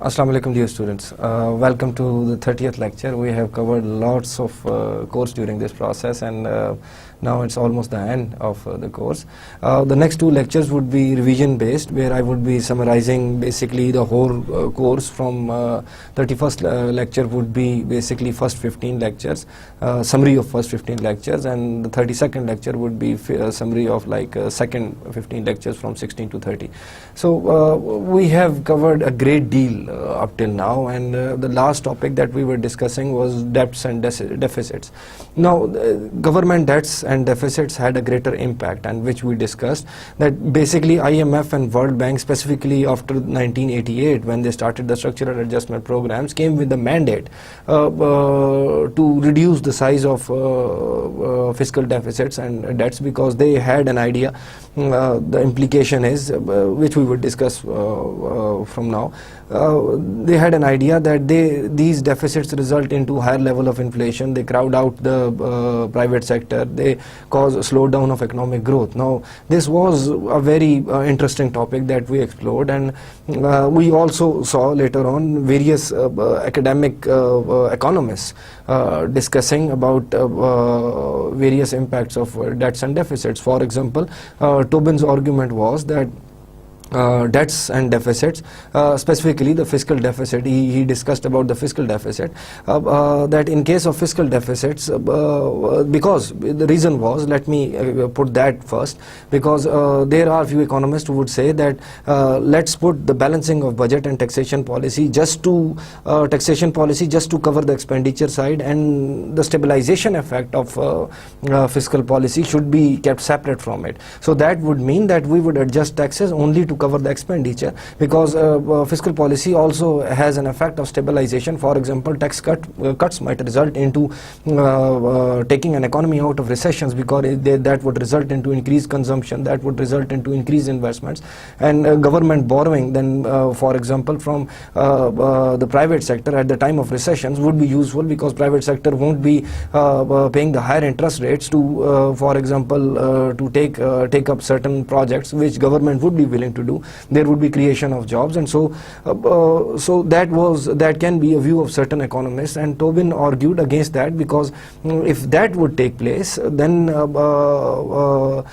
Assalamu alaikum dear students. Welcome to the 30th lecture. We have covered lots of course during this process, and now it's almost the end of the course. The next two lectures would be revision based, where I would be summarizing basically the whole course. From 31st lecture would be basically first 15 lectures, summary of first 15 lectures, and the 32nd lecture would be summary of like second 15 lectures from 16 to 30. So we have covered a great deal up till now, and the last topic that we were discussing was debts and deficits. Now government debts and deficits had a greater impact, and which we discussed that basically IMF and World Bank, specifically after 1988 when they started the structural adjustment programs, came with the mandate to reduce the size of fiscal deficits and debts, because they had an idea. The implication is, which we will discuss from now, they had an idea that these deficits result into higher level of inflation, they crowd out the private sector, they cause a slowdown of economic growth. Now this was a very interesting topic that we explored, and we also saw later on various academic economists discussing about various impacts of debts and deficits. For example, Tobin's argument was that debts and deficits, specifically the fiscal deficit, he discussed about the fiscal deficit, that in case of fiscal deficits, because the reason was, let me put that first, because there are few economists who would say that let's put the balancing of budget and taxation policy just to cover the expenditure side, and the stabilization effect of fiscal policy should be kept separate from it. So that would mean that we would adjust taxes only to cover the expenditure, because fiscal policy also has an effect of stabilization. For example, tax cuts might result into taking an economy out of recessions, because that would result into increased consumption, that would result into increased investments, and government borrowing then, for example, from the private sector at the time of recessions would be useful, because private sector won't be paying the higher interest rates to, for example, to take up certain projects which government would be willing to do. There would be creation of jobs, and so that can be a view of certain economists, and Tobin argued against that, because if that would take place, then the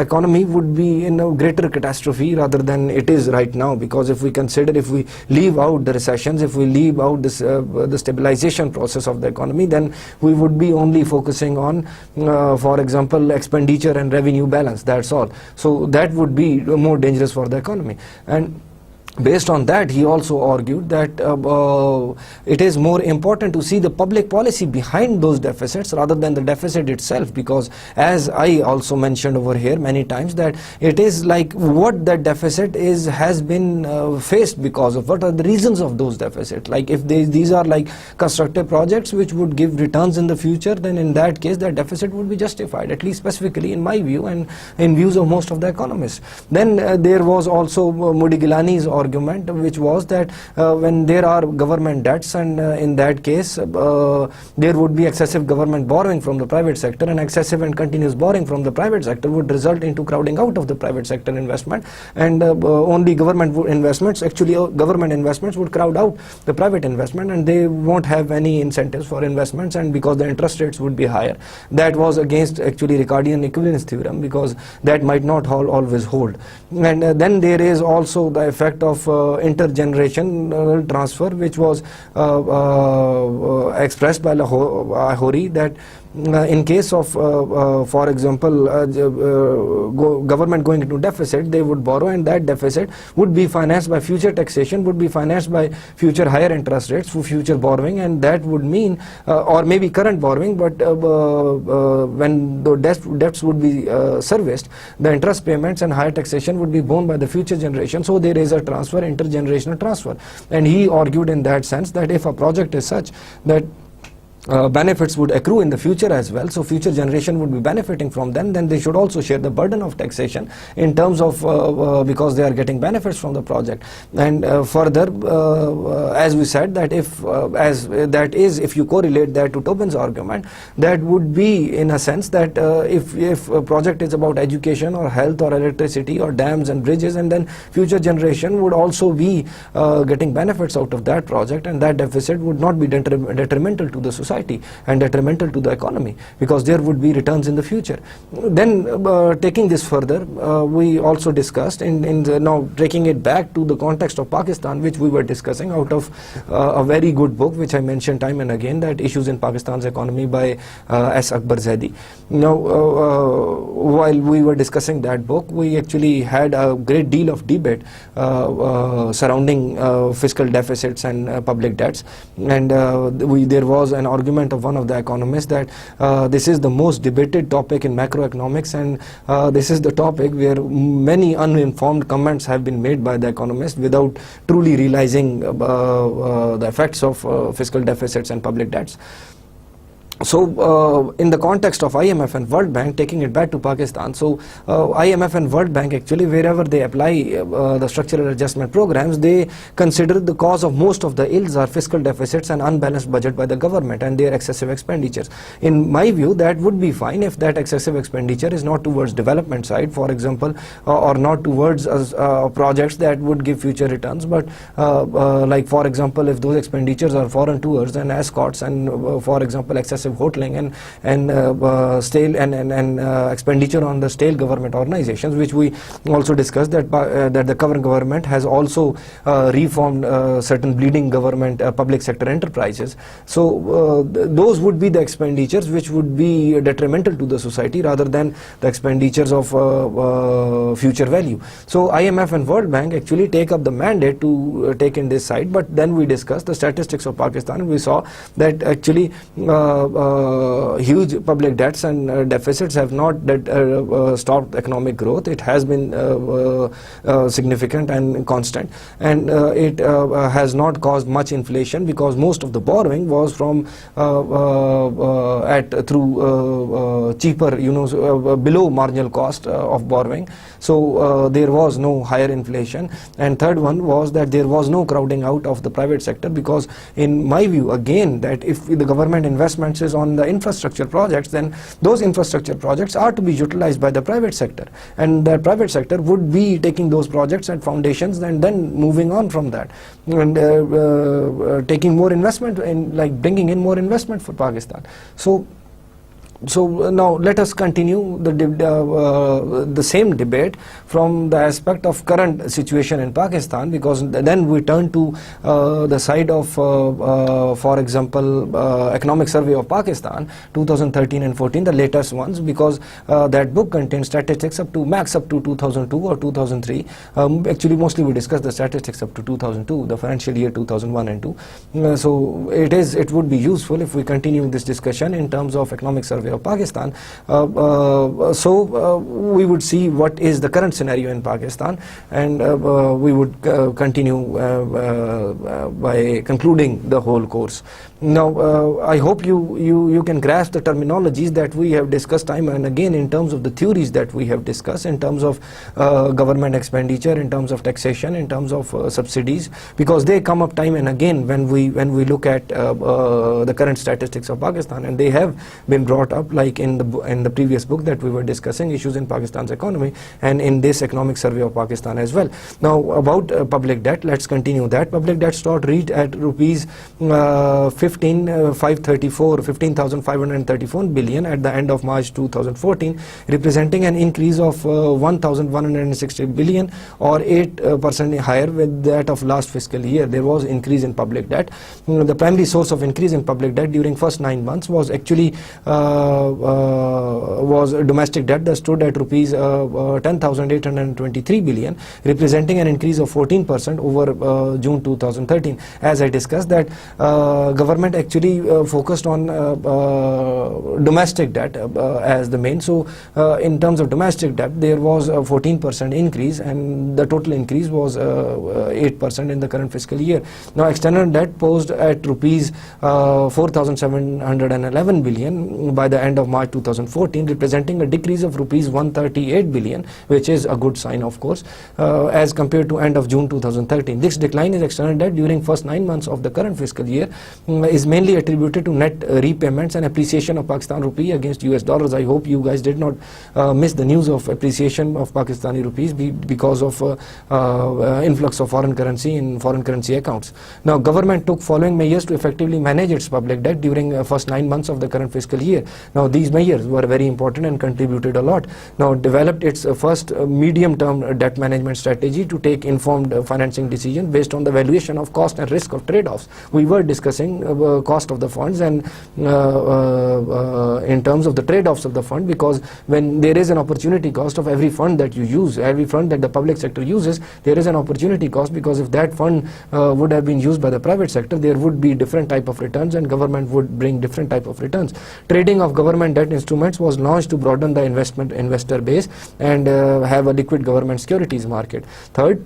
economy would be in a greater catastrophe rather than it is right now. Because if we consider, if we leave out the recessions, if we leave out this the stabilization process of the economy, then we would be only focusing on, for example, expenditure and revenue balance, that's all. So that would be more dangerous for the economy. And based on that, he also argued that it is more important to see the public policy behind those deficits rather than the deficit itself, because as I also mentioned over here many times, that it is like what that deficit is has been faced because of, what are the reasons of those deficits. Like if these are like constructive projects which would give returns in the future, then in that case that deficit would be justified, at least specifically in my view and in views of most of the economists. Then there was also Modigliani's argument, which was that when there are government debts, and in that case there would be excessive government borrowing from the private sector, and excessive and continuous borrowing from the private sector would result into crowding out of the private sector investment, and only government investments would crowd out the private investment, and they won't have any incentives for investments, and because the interest rates would be higher. That was against actually Ricardian equivalence theorem, because that might not always hold. And then there is also the effect of intergenerational transfer, which was expressed by Lahori, that in case of, for example, government going into deficit, they would borrow, and that deficit would be financed by future taxation, would be financed by future higher interest rates for future borrowing, and that would mean, or maybe current borrowing, but when the debts would be serviced, the interest payments and higher taxation would be borne by the future generation. So there is a transfer, intergenerational transfer. And he argued in that sense that if a project is such that benefits would accrue in the future as well, so future generation would be benefiting from them, then they should also share the burden of taxation in terms of because they are getting benefits from the project. And further, as we said, that if you correlate that to Tobin's argument, that would be in a sense that if a project is about education or health or electricity or dams and bridges, and then future generation would also be getting benefits out of that project, and that deficit would not be detrimental to the society and detrimental to the economy, because there would be returns in the future. Then taking this further, we also discussed now taking it back to the context of Pakistan, which we were discussing out of a very good book which I mentioned time and again, that Issues in Pakistan's Economy by S. Akbar Zaidi. Now while we were discussing that book, we actually had a great deal of debate surrounding fiscal deficits and public debts, and there was an argument of one of the economists that this is the most debated topic in macroeconomics, and this is the topic where many uninformed comments have been made by the economists without truly realizing the effects of fiscal deficits and public debts. So in the context of IMF and World Bank, taking it back to Pakistan, so IMF and World Bank actually, wherever they apply the structural adjustment programs, they consider the cause of most of the ills are fiscal deficits and unbalanced budget by the government and their excessive expenditures. In my view, that would be fine if that excessive expenditure is not towards development side, for example, or not towards projects that would give future returns, but like for example, if those expenditures are foreign tours and escorts and for example excessive hoteling and stale and expenditure on the stale government organizations, which we also discussed that that the current government has also reformed certain bleeding government public sector enterprises. So those would be the expenditures which would be detrimental to the society rather than the expenditures of future value. So IMF and World Bank actually take up the mandate to take in this side, but then we discussed the statistics of Pakistan, and we saw that actually huge public debts and deficits have not stopped economic growth. It has been significant and constant, and it has not caused much inflation, because most of the borrowing was from through cheaper, below marginal cost of borrowing. So there was no higher inflation. And third one was that there was no crowding out of the private sector, because in my view again, that if the government investments is on the infrastructure projects, then those infrastructure projects are to be utilized by the private sector, and the private sector would be taking those projects and foundations and then moving on from that and taking more investment in, like bringing in more investment for Pakistan. So now let us continue the same debate from the aspect of current situation in Pakistan, because then we turn to the side of, for example, Economic Survey of Pakistan 2013 and 14, the latest ones, because that book contains statistics up to max up to 2002 or 2003. Actually, mostly we discuss the statistics up to 2002, the financial year 2001 and 2. So it would be useful if we continue this discussion in terms of Economic Survey of Pakistan. So we would see what is the current scenario in Pakistan, and we would continue by concluding the whole course. Now I hope you can grasp the terminologies that we have discussed time and again in terms of the theories that we have discussed, in terms of government expenditure, in terms of taxation, in terms of subsidies, because they come up time and again when we look at the current statistics of Pakistan, and they have been brought up like in the previous book that we were discussing, Issues in Pakistan's Economy, and in this Economic Survey of Pakistan as well. Now about public debt, let's continue that. Public debt stood reached at rupees 15,534 billion at the end of March 2014, representing an increase of 1,160 billion or 8% higher with that of last fiscal year. There was increase in public debt. The primary source of increase in public debt during first 9 months was actually was domestic debt that stood at rupees 10,823 billion, representing an increase of 14% over June 2013. As I discussed that government government actually focused on domestic debt as the main. So in terms of domestic debt, there was a 14% increase, and the total increase was 8% in the current fiscal year. Now external debt posed at rupees 4,711 billion by the end of March 2014, representing a decrease of rupees 138 billion, which is a good sign, of course, as compared to end of June 2013. This decline in external debt during first 9 months of the current fiscal year is mainly attributed to net repayments and appreciation of Pakistan rupee against US dollars. I hope you guys did not miss the news of appreciation of Pakistani rupees because of influx of foreign currency in foreign currency accounts. Now government took following measures to effectively manage its public debt during first 9 months of the current fiscal year. Now these measures were very important and contributed a lot. Now developed its first medium-term debt management strategy to take informed financing decisions based on the valuation of cost and risk of trade-offs. We were discussing cost of the funds and in terms of the trade-offs of the fund, because when there is an opportunity cost of every fund that you use, every fund that the public sector uses, there is an opportunity cost, because if that fund would have been used by the private sector, there would be different type of returns and government would bring different type of returns. Trading of government debt instruments was launched to broaden the investor base and have a liquid government securities market. Third,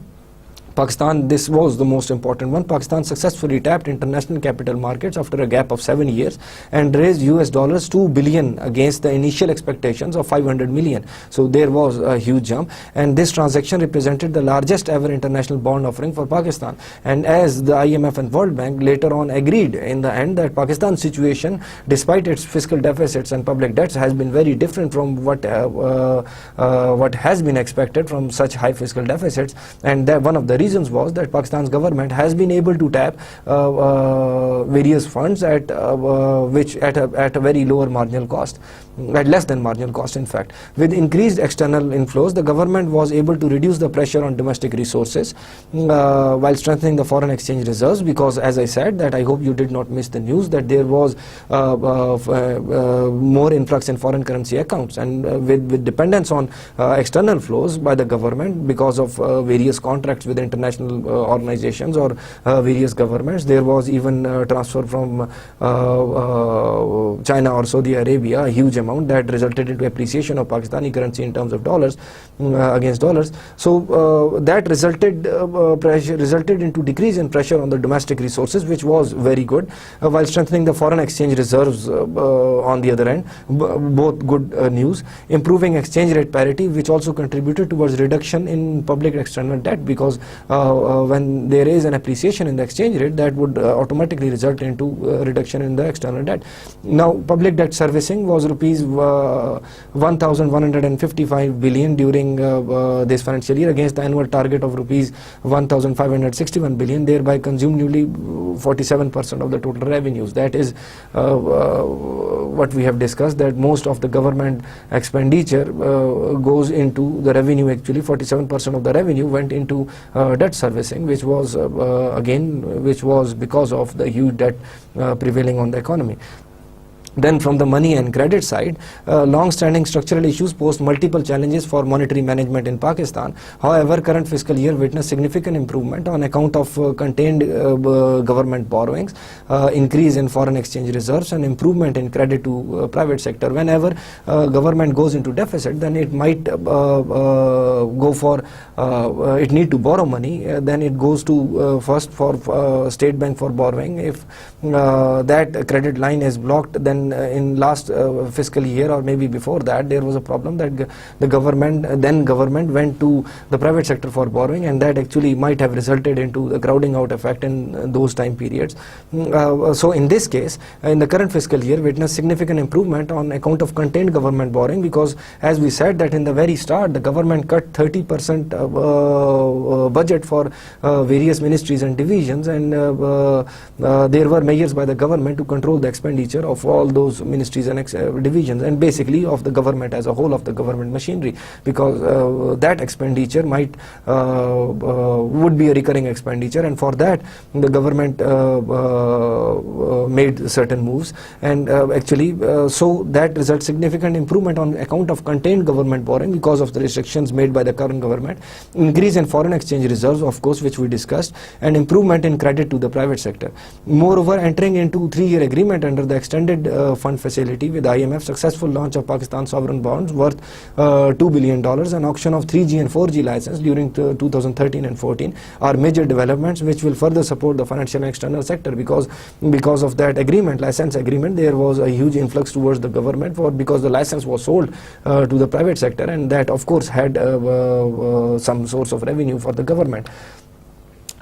Pakistan, this was the most important one. Pakistan successfully tapped international capital markets after a gap of 7 years and raised US dollars 2 billion against the initial expectations of 500 million. So there was a huge jump, and this transaction represented the largest ever international bond offering for Pakistan. And as the IMF and World Bank later on agreed in the end that Pakistan's situation, despite its fiscal deficits and public debts, has been very different from what has been expected from such high fiscal deficits, and that one of the reasons was that Pakistan's government has been able to tap various funds at a very lower marginal cost, at less than marginal cost in fact. With increased external inflows, the government was able to reduce the pressure on domestic resources while strengthening the foreign exchange reserves, because as I said that I hope you did not miss the news that there was more influx in foreign currency accounts, and with dependence on external flows by the government because of various contracts with international organizations or various governments. There was even transfer from China or Saudi Arabia, a huge amount that resulted into appreciation of Pakistani currency in terms of dollars against dollars. So that resulted into decrease in pressure on the domestic resources, which was very good, while strengthening the foreign exchange reserves on the other end. Both good news. Improving exchange rate parity, which also contributed towards reduction in public external debt, because when there is an appreciation in the exchange rate, that would automatically result into reduction in the external debt. Now public debt servicing was rupees 1,155 billion during this financial year against the annual target of rupees 1,561 billion, thereby consumed nearly 47% of the total revenues. That is what we have discussed, that most of the government expenditure goes into the revenue. Actually 47% of the revenue went into debt servicing, which was because of the huge debt prevailing on the economy. Then from the money and credit side, long-standing structural issues posed multiple challenges for monetary management in Pakistan. However, current fiscal year witnessed significant improvement on account of contained government borrowings, increase in foreign exchange reserves, and improvement in credit to private sector. Whenever government goes into deficit, then it might it need to borrow money, then it goes to first for State Bank for borrowing. If that credit line is blocked, then in last fiscal year or maybe before that, there was a problem that the government went to the private sector for borrowing, and that actually might have resulted into the crowding out effect in those time periods. So in this case, in the current fiscal year, witnessed significant improvement on account of contained government borrowing, because as we said that in the very start, the government cut 30% budget for various ministries and divisions, and there were measures by the government to control the expenditure of all those ministries and divisions, and basically of the government as a whole, of the government machinery, because that expenditure would be a recurring expenditure, and for that the government made certain moves, and actually so that results significant improvement on account of contained government borrowing because of the restrictions made by the current government, increase in foreign exchange reserves, of course, which we discussed, and improvement in credit to the private sector. Moreover, entering into 3-year agreement under the extended fund facility with IMF, successful launch of Pakistan sovereign bonds worth $2 billion, and auction of 3G and 4G license during 2013 and 14 are major developments which will further support the financial and external sector, because of that agreement, license agreement, there was a huge influx towards the government because the license was sold to the private sector, and that of course had some source of revenue for the government.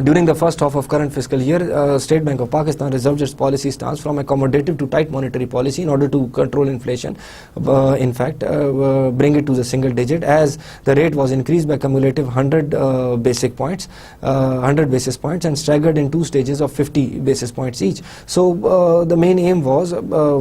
During the first half of current fiscal year, State Bank of Pakistan reserved its policy stance from accommodative to tight monetary policy in order to control inflation, in fact bring it to the single digit, as the rate was increased by cumulative 100 basis points and staggered in 2 stages of 50 basis points each. So the main aim was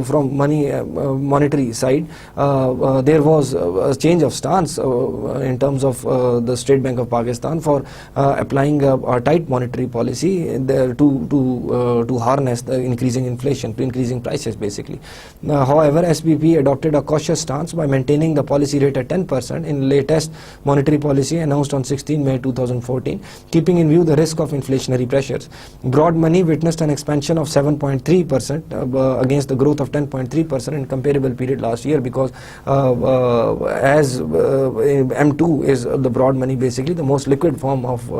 from monetary side, there was a change of stance in terms of the State Bank of Pakistan for applying a tight monetary policy to harness the increasing inflation, to increasing prices basically. However, SBP adopted a cautious stance by maintaining the policy rate at 10% in latest monetary policy announced on 16 May 2014, keeping in view the risk of inflationary pressures. Broad money witnessed an expansion of 7.3% against the growth of 10.3% in comparable period last year, because as M2 is the broad money, basically the most liquid form of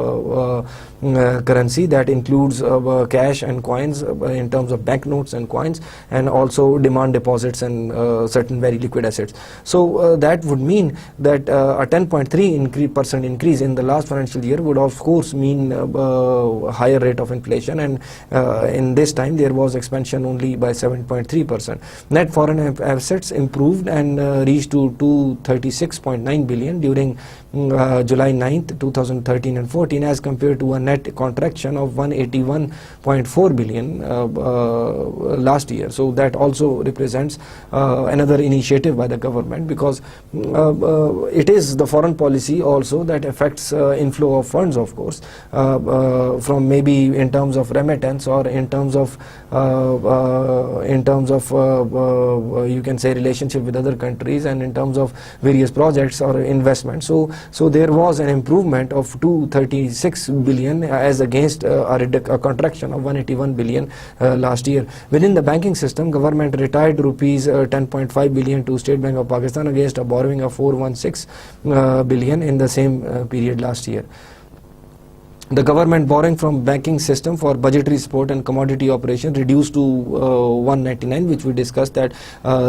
currency that includes cash and coins in terms of banknotes and coins, and also demand deposits and certain very liquid assets. So that would mean that a 10.3% increase in the last financial year would of course mean higher rate of inflation, and in this time there was expansion only by 7.3%. Net foreign assets improved and reached to 236.9 billion during July 9th, 2013 and 14, as compared to a net contraction of 181.4 billion last year. So that also represents another initiative by the government, because it is the foreign policy also that affects inflow of funds, of course, from maybe in terms of remittance, or in terms of you can say relationship with other countries, and in terms of various projects or investments. So there was an improvement of 236 billion as against a contraction of 181 billion last year. Within the banking system, government retired rupees 10.5 billion to State Bank of Pakistan against a borrowing of 416 billion in the same period last year. The government borrowing from banking system for budgetary support and commodity operation reduced to 199, which we discussed that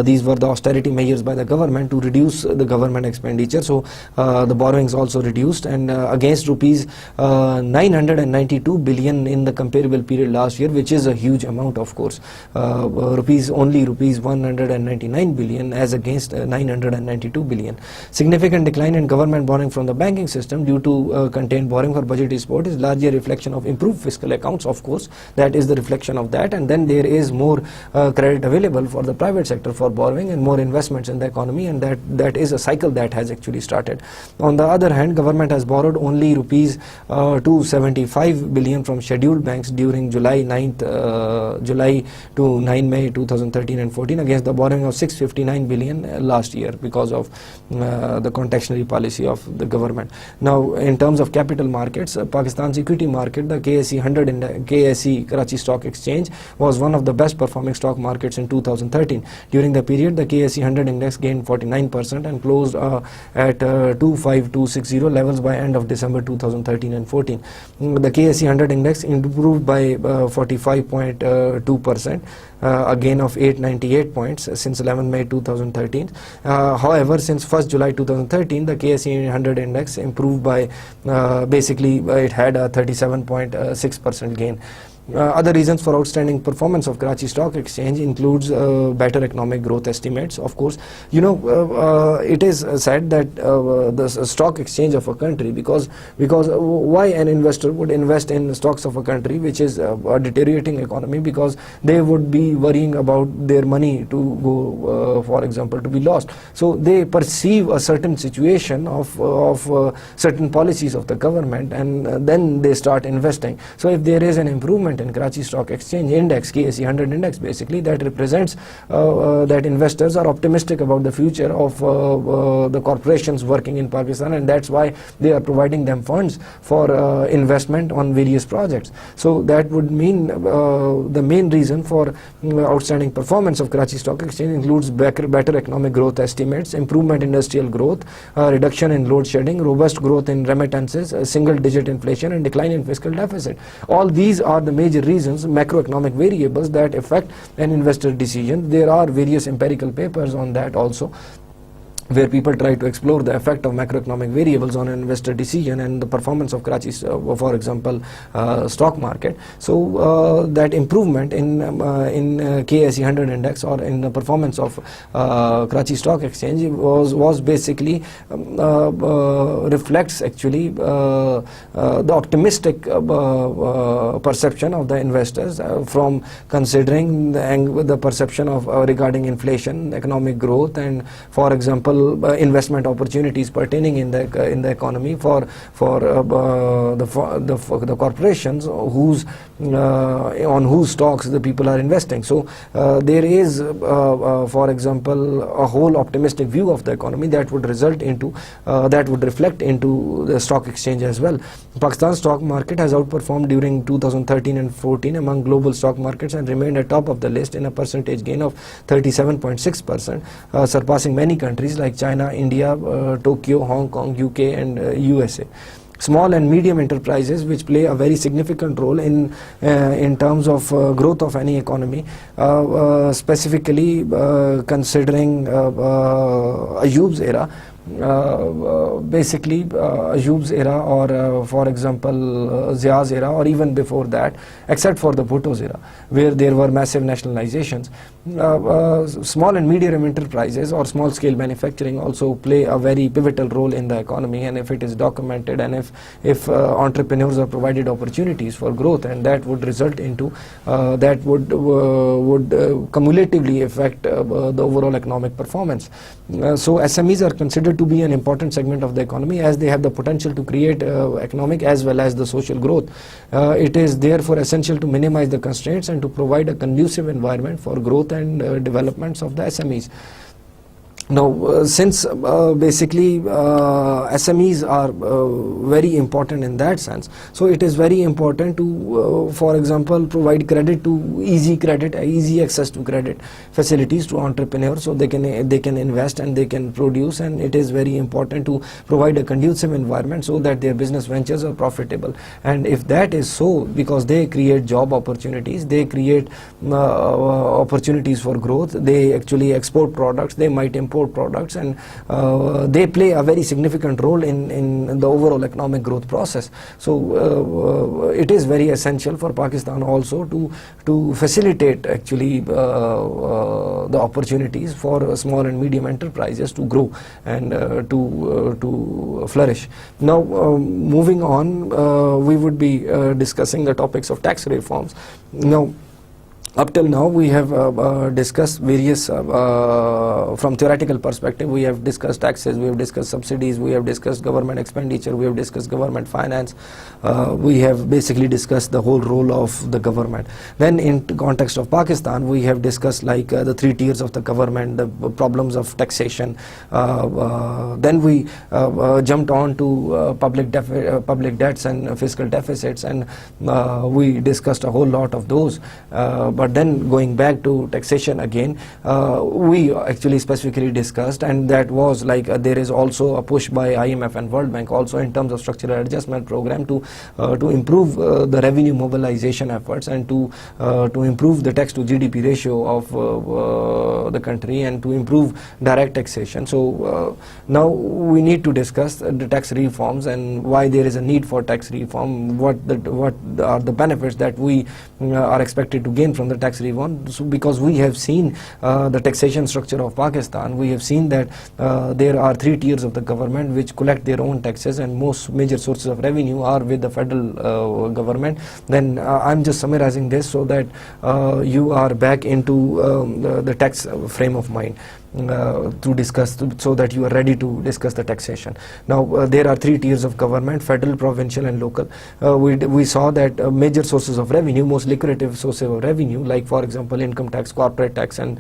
these were the austerity measures by the government to reduce the government expenditure. So the borrowings also reduced, and against rupees 992 billion in the comparable period last year, which is a huge amount, of course. Rupees 199 billion as against 992 billion. Significant decline in government borrowing from the banking system due to contained borrowing for budgetary support is largely a reflection of improved fiscal accounts, of course. That is the reflection of that, and then there is more credit available for the private sector for borrowing and more investments in the economy, and that is a cycle that has actually started. On the other hand, government has borrowed only rupees 275 billion from scheduled banks during July to 9 May 2013 and 14 against the borrowing of 659 billion last year, because of the contextual policy of the government. Now, in terms of capital markets, Pakistan's equity market, the KSE 100 index, KSE Karachi Stock Exchange, was one of the best performing stock markets in 2013. During the period, the KSE 100 index gained 49% and closed at 25260 levels by end of December 2013 and 14. The KSE 100 index improved by 45.2%. A gain of 898 points since 11 May 2013. However, since 1st July 2013, the KSE 100 index improved by basically it had a 37.6% gain. Other reasons for outstanding performance of Karachi Stock Exchange includes better economic growth estimates. Of course, it is said that the stock exchange of a country, because why an investor would invest in stocks of a country which is a deteriorating economy, because they would be worrying about their money to go, for example, to be lost. So they perceive a certain situation of certain policies of the government, and then they start investing. So if there is an improvement in Karachi Stock Exchange index, KSE 100 index, basically, that represents that investors are optimistic about the future of the corporations working in Pakistan, and that's why they are providing them funds for investment on various projects. So that would mean the main reason for outstanding performance of Karachi Stock Exchange includes better economic growth estimates, improvement in industrial growth, reduction in load shedding, robust growth in remittances, single-digit inflation, and decline in fiscal deficit. All these are the major reasons, macroeconomic variables, that affect an investor decision. There are various empirical papers on that also, where people try to explore the effect of macroeconomic variables on an investor decision and the performance of Karachi's, for example, stock market. So that improvement in KSE 100 index, or in the performance of Karachi Stock Exchange, was basically reflects actually the optimistic perception of the investors from considering the perception of regarding inflation, economic growth, and, for example, investment opportunities pertaining in the economy for the corporations on whose stocks the people are investing. So there is, for example, a whole optimistic view of the economy that would result into that would reflect into the stock exchange as well. Pakistan's stock market has outperformed during 2013 and 14 among global stock markets and remained at top of the list in a percentage gain of 37.6%, surpassing many countries like China, India, Tokyo, Hong Kong, UK, and USA. Small and medium enterprises, which play a very significant role in terms of growth of any economy, specifically considering Ayoub's era, basically Ayoub's era, or for example Zia's era, or even before that, except for the Bhutto's era, where there were massive nationalizations. Small and medium enterprises or small scale manufacturing also play a very pivotal role in the economy, and if it is documented, and if entrepreneurs are provided opportunities for growth, and that would result into that would cumulatively affect the overall economic performance. So SMEs are considered to be an important segment of the economy, as they have the potential to create economic as well as the social growth. It is therefore essential to minimize the constraints and to provide a conducive environment for growth and developments of the SMEs. Now, since basically SMEs are very important in that sense, so it is very important to, for example, provide credit to easy access to credit facilities to entrepreneurs, so they can invest and they can produce, and it is very important to provide a conducive environment so that their business ventures are profitable. And if that is so, because they create job opportunities, they create opportunities for growth, they actually export products, they might import products, and they play a very significant role in the overall economic growth process. So it is very essential for Pakistan also to facilitate actually the opportunities for small and medium enterprises to grow and to flourish. Now, moving on, we would be discussing the topics of tax reforms. Now, up till now, we have discussed various, from theoretical perspective, we have discussed taxes, we have discussed subsidies, we have discussed government expenditure, we have discussed government finance, we have basically discussed the whole role of the government. Then in context of Pakistan, we have discussed like the three tiers of the government, the problems of taxation. Then we jumped on to public debts and fiscal deficits, and we discussed a whole lot of those. But But then going back to taxation again, we actually specifically discussed, and that was like there is also a push by IMF and World Bank also in terms of structural adjustment program to improve the revenue mobilization efforts, and to improve the tax to GDP ratio of the country, and to improve direct taxation. So now we need to discuss the tax reforms and why there is a need for tax reform, what are the benefits that we are expected to gain from the tax reform. So because we have seen the taxation structure of Pakistan, we have seen that there are 3 tiers of the government which collect their own taxes, and most major sources of revenue are with the federal government. Then I'm just summarizing this so that you are back into the tax frame of mind to discuss, so that you are ready to discuss the taxation. Now there are 3 tiers of government: federal, provincial and local. We saw that major sources of revenue, most lucrative sources of revenue, like for example income tax, corporate tax and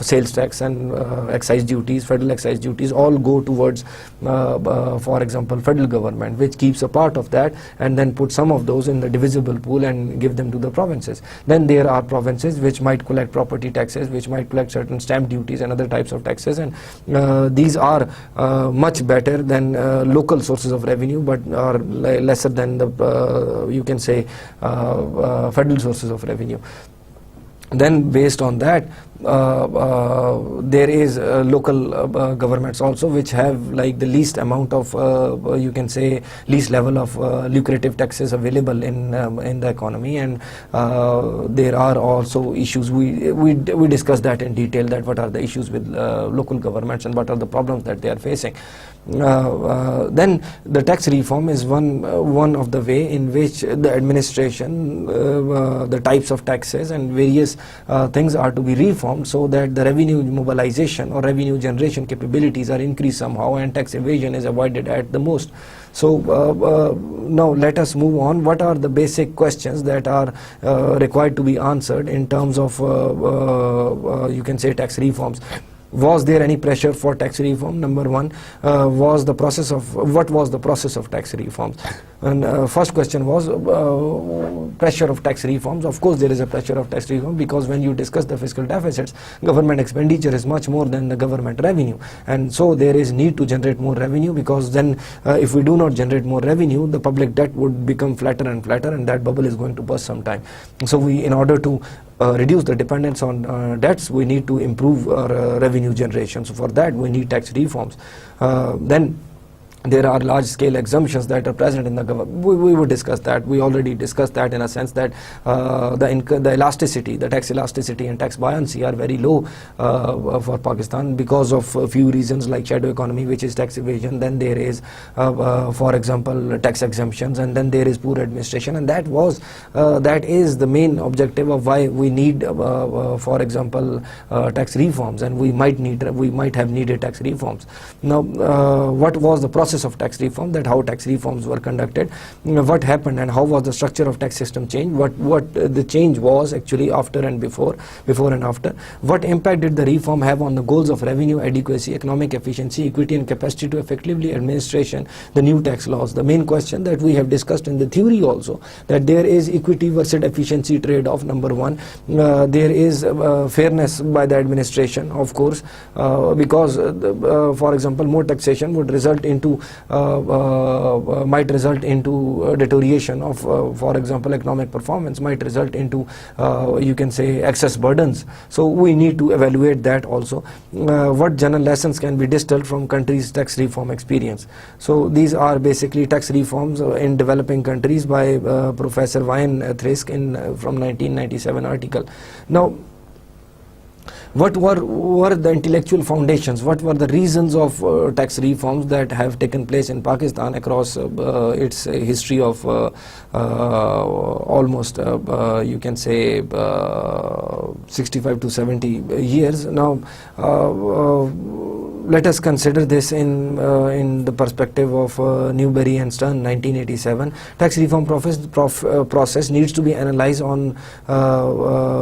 sales tax and excise duties, federal excise duties, all go towards for example federal government, which keeps a part of that and then put some of those in the divisible pool and give them to the provinces. Then there are provinces which might collect property taxes, which might collect certain stamp duties and other types of taxes, and these are much better than local sources of revenue, but are lesser than the you can say federal sources of revenue. Then based on that, there is local governments also which have like the least amount of you can say least level of lucrative taxes available in the economy, and there are also issues. We discussed that in detail, that what are the issues with local governments and what are the problems that they are facing. Then the tax reform is one of the way in which the administration, the types of taxes and various things are to be reformed, so that the revenue mobilization or revenue generation capabilities are increased somehow and tax evasion is avoided at the most. So now let us move on. What are the basic questions that are required to be answered in terms of you can say tax reforms? Was there any pressure for tax reform? Number one, what was the process of tax reforms? And first question was pressure of tax reforms. Of course there is a pressure of tax reform, because when you discuss the fiscal deficits, government expenditure is much more than the government revenue, and so there is need to generate more revenue, because then if we do not generate more revenue, the public debt would become flatter and flatter, and that bubble is going to burst sometime. So we, in order to reduce the dependence on debts, we need to improve our revenue generation. So for that we need tax reforms. Then there are large-scale exemptions that are present in the government. We will discuss that. We already discussed that in a sense that the elasticity, the tax elasticity and tax buoyancy are very low for Pakistan because of a few reasons, like shadow economy, which is tax evasion. Then there is, for example, tax exemptions, and then there is poor administration, and that is the main objective of why we need, for example, tax reforms, and we might have needed tax reforms. Now, what was the process of tax reform, that how tax reforms were conducted, what happened and how was the structure of tax system changed, what the change was actually after and before and after, what impact did the reform have on the goals of revenue adequacy, economic efficiency, equity and capacity to effectively administration the new tax laws. The main question that we have discussed in the theory also, that there is equity versus efficiency trade-off. Number one, there is fairness by the administration, of course, because for example more taxation would result into might result into deterioration of for example economic performance, might result into you can say excess burdens. So we need to evaluate that also. What general lessons can be distilled from countries' tax reform experience? So these are basically tax reforms in developing countries by Professor Wayne Thrisk from 1997 article. Now, what were the intellectual foundations, what were the reasons of tax reforms that have taken place in Pakistan across its history of almost you can say 65 to 70 years. Now let us consider this in the perspective of Newbery and Stern 1987. Tax reform process needs to be analyzed on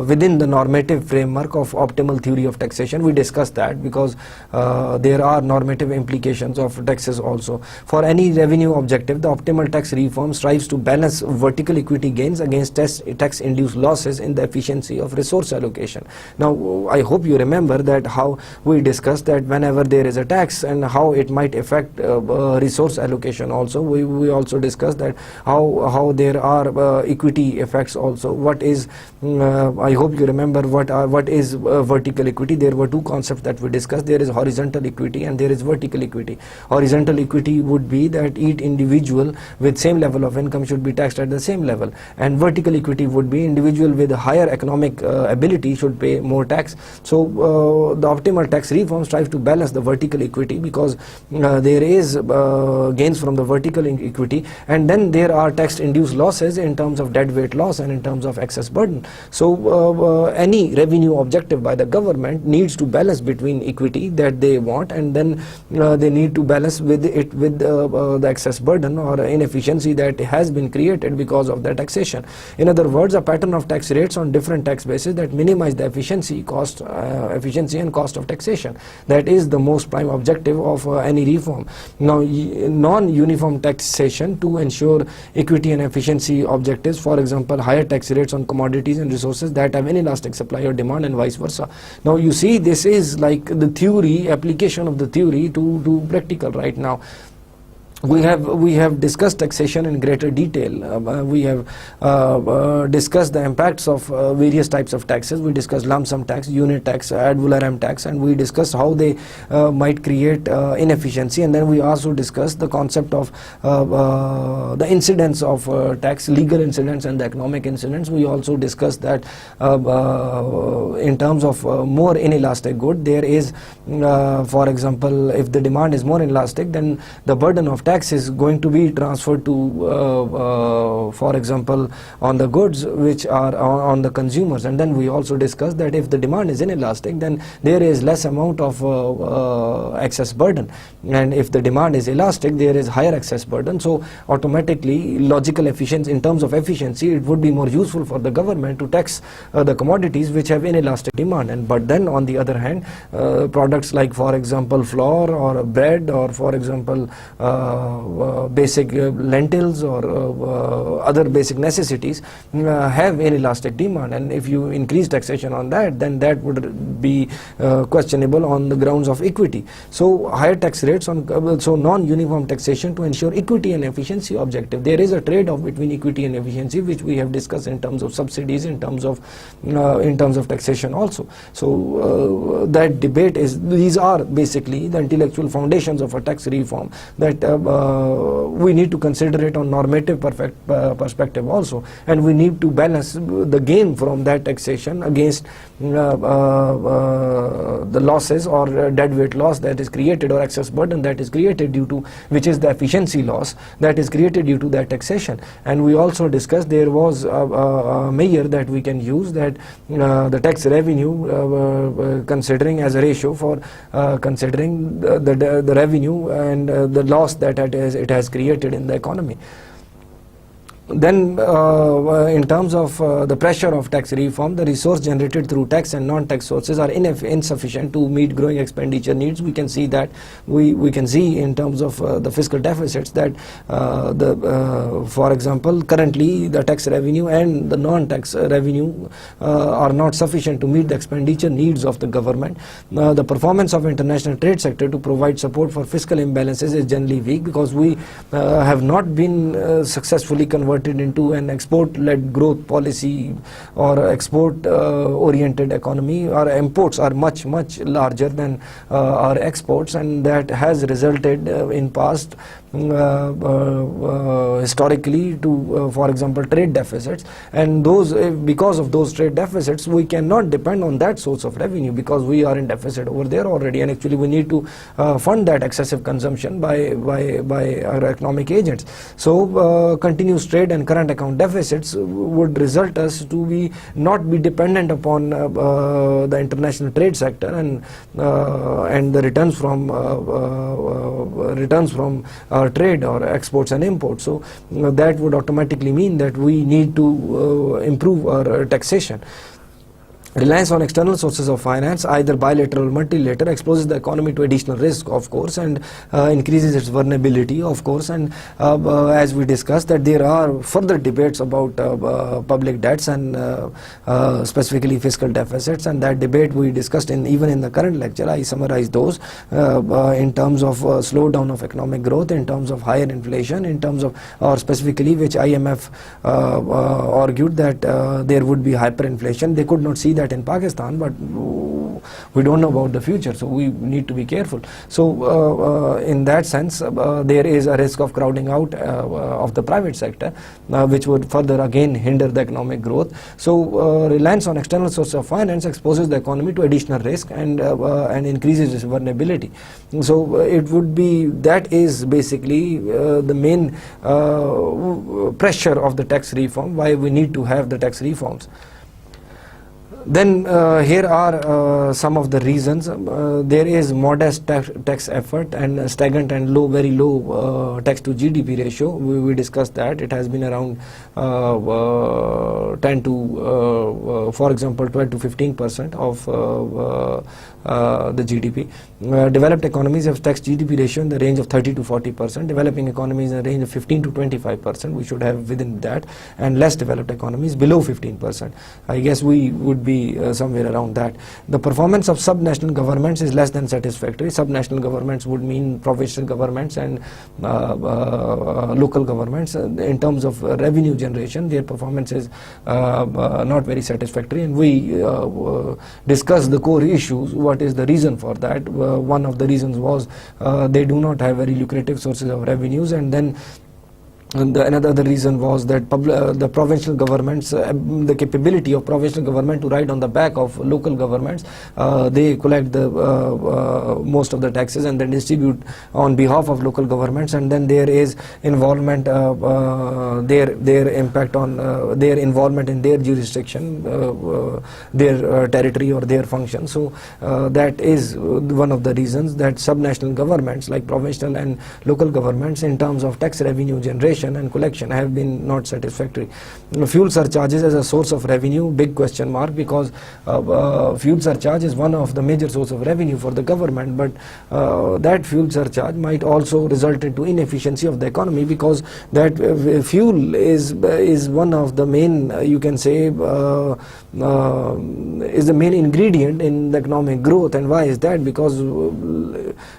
within the normative framework of optimal theory of taxation. We discussed that because there are normative implications of taxes also. For any revenue objective, the optimal tax reform strives to balance vertical equity gains against tax-induced losses in the efficiency of resource allocation. Now, I hope you remember that how we discussed that whenever there is a tax and how it might affect resource allocation also. We also discussed that how there are equity effects also. What is, I hope you remember what is vertical equity. There were two concepts that we discussed. There is horizontal equity and there is vertical equity. Horizontal equity would be that each individual with same level of income should be taxed at the same level, and vertical equity would be individual with a higher economic ability should pay more tax. So the optimal tax reform strives to balance the vertical equity, because there is gains from the vertical equity, and then there are tax-induced losses in terms of deadweight loss and in terms of excess burden. So any revenue objective by the government needs to balance between equity that they want, and then they need to balance with it with the excess burden or inefficiency that has been created because of the taxation. In other words, a pattern of tax rates on different tax bases that minimize the efficiency and cost of taxation. That is the most prime objective of any reform. Now, non-uniform taxation to ensure equity and efficiency objectives, for example, higher tax rates on commodities and resources that have inelastic supply or demand, and vice versa. Now, you see, this is like the theory, application of the theory to practical right now. We have discussed taxation in greater detail. We have discussed the impacts of various types of taxes. We discussed lump sum tax, unit tax, ad valorem tax, and we discussed how they might create inefficiency. And then we also discussed the concept of the incidence of tax, legal incidents and the economic incidents. We also discussed that in terms of more inelastic good, there is, for example, if the demand is more inelastic, then the burden of tax is going to be transferred to, for example, on the goods which are on the consumers. And then we also discussed that if the demand is inelastic, then there is less amount of excess burden, and if the demand is elastic, there is higher excess burden. So automatically, logical efficiency, in terms of efficiency, it would be more useful for the government to tax the commodities which have inelastic demand. But then on the other hand, products like, for example, flour or bread, or for example basic lentils or other basic necessities have inelastic demand, and if you increase taxation on that, then that would be questionable on the grounds of equity. So higher tax rates on non-uniform taxation to ensure equity and efficiency objective. There is a trade-off between equity and efficiency, which we have discussed in terms of subsidies, in terms of taxation also. So that debate is, these are basically the intellectual foundations of a tax reform that we need to consider it on normative perspective also, and we need to balance the gain from that taxation against the losses or deadweight loss that is created, or excess burden that is created due to, which is the efficiency loss that is created due to that taxation. And we also discussed there was a measure that we can use, that the tax revenue considering as a ratio for considering the revenue and the loss that it has created in the economy. Then in terms of the pressure of tax reform, the resource generated through tax and non-tax sources are insufficient to meet growing expenditure needs. We can see that, we can see in terms of the fiscal deficits that for example, currently the tax revenue and the non-tax revenue are not sufficient to meet the expenditure needs of the government. The performance of international trade sector to provide support for fiscal imbalances is generally weak, because we have not been successfully converted into an export-led growth policy or export-oriented economy. Our imports are much larger than our exports, and that has resulted in past historically to for example trade deficits, and those because of those trade deficits we cannot depend on that source of revenue, because we are in deficit over there already, and actually we need to fund that excessive consumption by our economic agents. So continuous trade trade and current account deficits would result us to be not be dependent upon the international trade sector and the returns from trade or exports and imports. So that would automatically mean that we need to improve our taxation. Reliance on external sources of finance, either bilateral or multilateral, exposes the economy to additional risk, of course, and increases its vulnerability, of course. And as we discussed, that there are further debates about public debts and specifically fiscal deficits, and that debate we discussed even in the current lecture. I summarized those in terms of slowdown of economic growth, in terms of higher inflation, in terms of, or specifically which IMF argued that there would be hyperinflation. They could not see that in Pakistan, but we don't know about the future, so we need to be careful. So in that sense, there is a risk of crowding out of the private sector, which would further again hinder the economic growth. So reliance on external sources of finance exposes the economy to additional risk and increases its vulnerability. So it would be, that is basically the main pressure of the tax reform, why we need to have the tax reforms. Then here are some of the reasons. There is modest tax effort and stagnant and very low tax to GDP ratio. We discussed that. It has been around 10 to, for example, 12 to 15% of the GDP. Developed economies have tax GDP ratio in the range of 30 to 40%. Developing economies in the range of 15 to 25%. We should have within that, and less developed economies below 15%. I guess we would be somewhere around that. The performance of subnational governments is less than satisfactory. Subnational governments would mean provincial governments and local governments. In terms of revenue generation, their performance is not very satisfactory, and we discussed the core issues. What is the reason for that? One of the reasons was they do not have very lucrative sources of revenues, and then another reason was that the provincial governments, the capability of provincial government to ride on the back of local governments, they collect the most of the taxes and then distribute on behalf of local governments, and then there is involvement, their impact on their involvement in their jurisdiction, their territory or their function. So that is one of the reasons that subnational governments like provincial and local governments, in terms of tax revenue generation and collection, have been not satisfactory. Fuel surcharges as a source of revenue, big question mark, because fuel surcharge is one of the major source of revenue for the government, but that fuel surcharge might also result into inefficiency of the economy, because that fuel is one of the main, you can say, is the main ingredient in the economic growth. And why is that? Because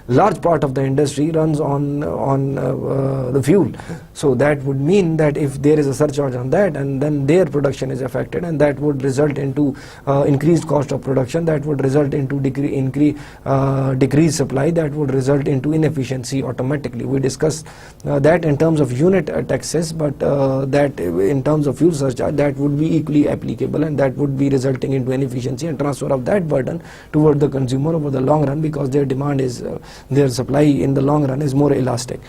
large part of the industry runs on the fuel. So that would mean that if there is a surcharge on that, and then their production is affected, and that would result into increased cost of production, that would result into decreased supply, that would result into inefficiency automatically. We discussed that in terms of unit taxes, but that in terms of fuel surcharge, that would be equally applicable, and that would be resulting into inefficiency and transfer of that burden toward the consumer over the long run, because their demand is, their supply in the long run is more elastic.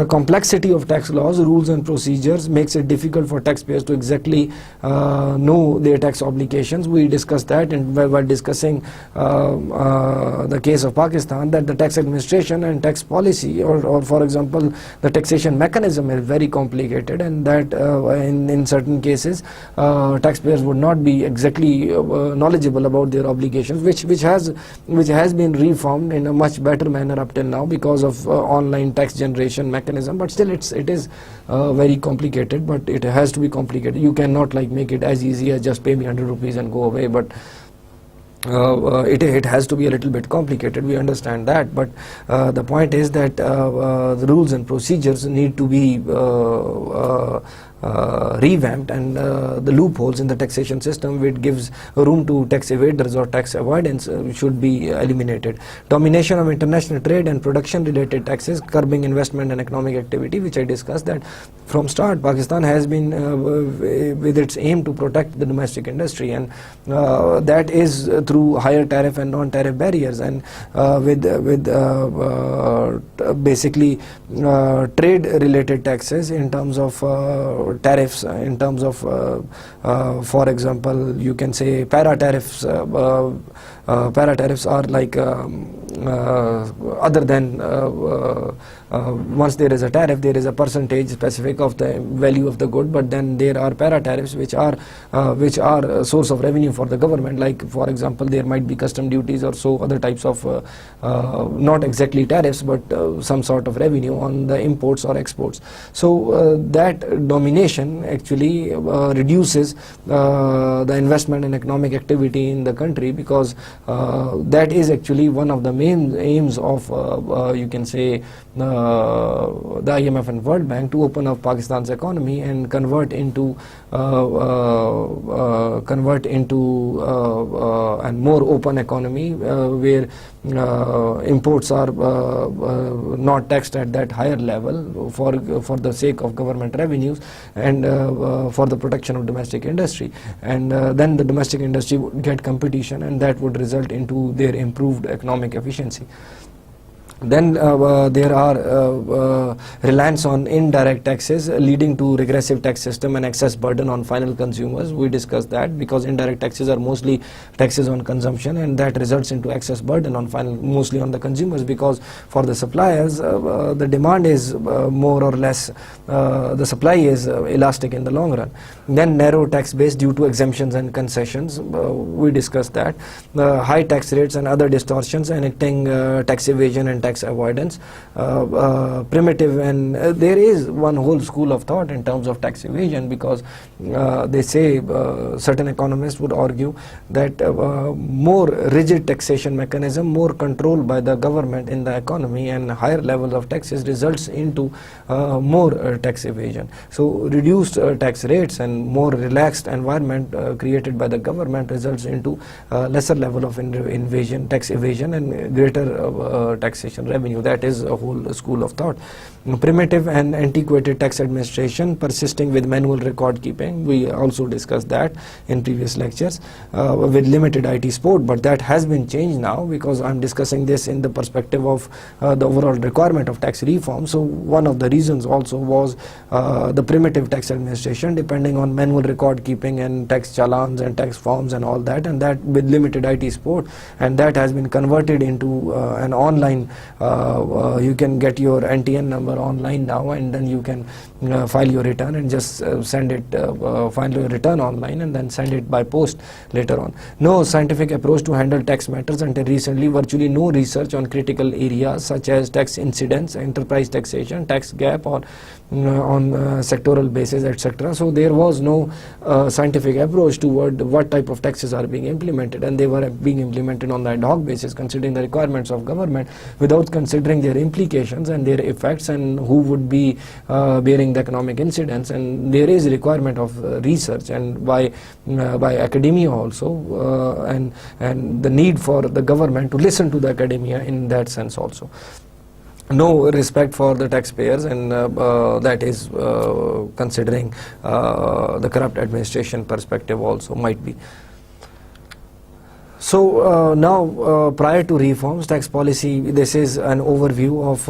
Complexity of tax laws, rules and procedures makes it difficult for taxpayers to exactly know their tax obligations. We discussed that while discussing the case of Pakistan, that the tax administration and tax policy, or for example the taxation mechanism, is very complicated, and that in certain cases taxpayers would not be exactly knowledgeable about their obligations, which has been reformed in a much better manner up till now because of online tax generation mechanism, but still it is very complicated. But it has to be complicated. You cannot like make it as easy as just pay me 100 rupees and go away, but it has to be a little bit complicated. We understand that, but the point is that the rules and procedures need to be revamped, and the loopholes in the taxation system which gives room to tax evaders or tax avoidance should be eliminated. Domination of international trade and production related taxes, curbing investment and economic activity, which I discussed, that from start Pakistan has been with its aim to protect the domestic industry, and that is through higher tariff and non-tariff barriers, and with basically trade related taxes in terms of tariffs in terms of, for example, you can say para tariffs. Para tariffs are like other than once there is a tariff, there is a percentage specific of the value of the good, but then there are para tariffs which are a source of revenue for the government. Like, for example, there might be custom duties or so other types of not exactly tariffs, but some sort of revenue on the imports or exports. So that domination actually reduces the investment and economic activity in the country, because that is actually one of the main aims of you can say the IMF and World Bank, to open up Pakistan's economy and convert into a more open economy where imports are not taxed at that higher level for the sake of government revenues and for the protection of domestic industry, and then the domestic industry would get competition, and that would result into their improved economic efficiency. Then there are reliance on indirect taxes, leading to regressive tax system and excess burden on final consumers. We discussed that, because indirect taxes are mostly taxes on consumption, and that results into excess burden on mostly on the consumers, because for the suppliers the demand is more or less, the supply is elastic in the long run. Then narrow tax base due to exemptions and concessions. We discussed that. High tax rates and other distortions enacting tax evasion and tax avoidance. Primitive, and there is one whole school of thought in terms of tax evasion, because they say, certain economists would argue that more rigid taxation mechanism, more control by the government in the economy, and higher levels of taxes results into more tax evasion. So reduced tax rates and more relaxed environment created by the government results into lesser level of tax evasion, and greater taxation revenue. That is a whole school of thought. Primitive and antiquated tax administration persisting with manual record keeping. We also discussed that in previous lectures, with limited IT support, but that has been changed now, because I'm discussing this in the perspective of the overall requirement of tax reform. So one of the reasons also was the primitive tax administration, depending on manual record keeping and tax challans and tax forms and all that, and that with limited IT support, and that has been converted into an online, you can get your NTN number online now, and then you can file your return and just send it, file your return online and then send it by post later on. No scientific approach to handle tax matters until recently. Virtually no research on critical areas such as tax incidence, enterprise taxation, tax gap, or on sectoral basis, etc. So there was no scientific approach toward what type of taxes are being implemented, and they were being implemented on the ad hoc basis, considering the requirements of government without considering their implications and their effects, and who would be bearing the economic incidence. And there is a requirement of research and by academia also, and the need for the government to listen to the academia in that sense also. No respect for the taxpayers, and that is considering the corrupt administration perspective also might be. So now, prior to reforms, tax policy, this is an overview of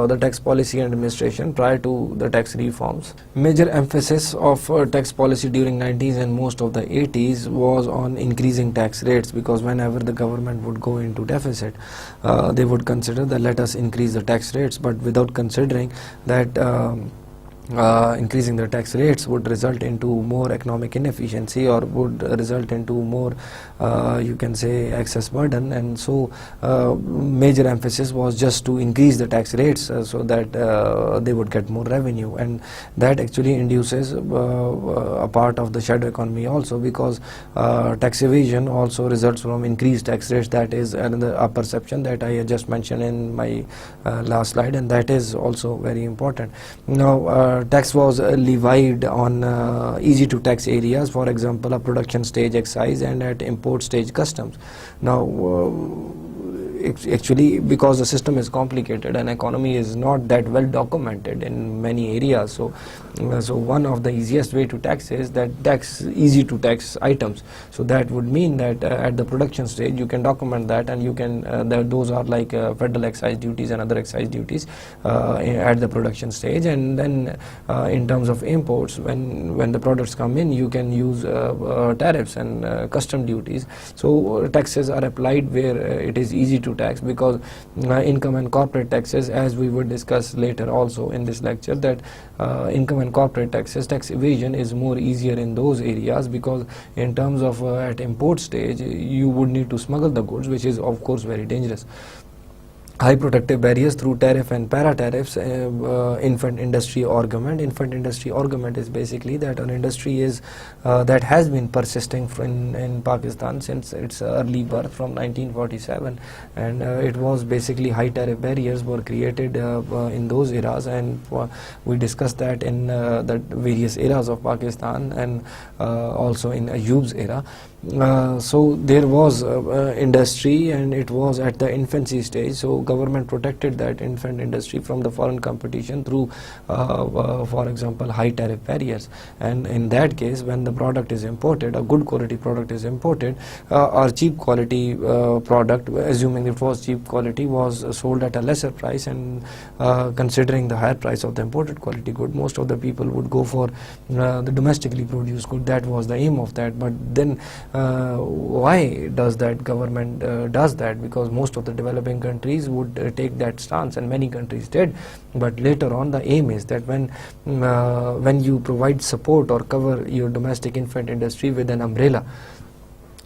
the tax policy and administration prior to the tax reforms. Major emphasis of tax policy during 90s and most of the 80s was on increasing tax rates, because whenever the government would go into deficit, they would consider that let us increase the tax rates, but without considering that increasing the tax rates would result into more economic inefficiency, or would result into more you can say excess burden. And so major emphasis was just to increase the tax rates so that they would get more revenue, and that actually induces a part of the shadow economy also, because tax evasion also results from increased tax rates. That is another perception that I just mentioned in my last slide, and that is also very important. Now tax was levied on easy to tax areas, for example a production stage excise and at import stage customs. Now actually, because the system is complicated and economy is not that well documented in many areas, so one of the easiest way to tax is that tax easy to tax items. So that would mean that at the production stage you can document that, and you can those are like federal excise duties and other excise duties at the production stage. And then in terms of imports, when the products come in, you can use tariffs and custom duties. So taxes are applied where it is easy to tax, because income and corporate taxes, as we would discuss later also in this lecture, that income and corporate taxes, tax evasion is more easier in those areas, because in terms of at import stage you would need to smuggle the goods, which is of course very dangerous. High protective barriers through tariff and para-tariffs. Infant industry argument. Infant industry argument is basically that an industry is that has been persisting in Pakistan since its early birth from 1947, and it was basically high tariff barriers were created in those eras, and we discussed that in the various eras of Pakistan, and also in Ayyub's era. So there was industry, and it was at the infancy stage, so government protected that infant industry from the foreign competition through for example high tariff barriers. And in that case, when the product is imported, a good quality product is imported, or cheap quality product, assuming it was cheap quality, was sold at a lesser price, and considering the higher price of the imported quality good, most of the people would go for the domestically produced good. That was the aim of that. But then why does that government does that? Because most of the developing countries would take that stance, and many countries did. But later on, the aim is that when you provide support or cover your domestic infant industry with an umbrella,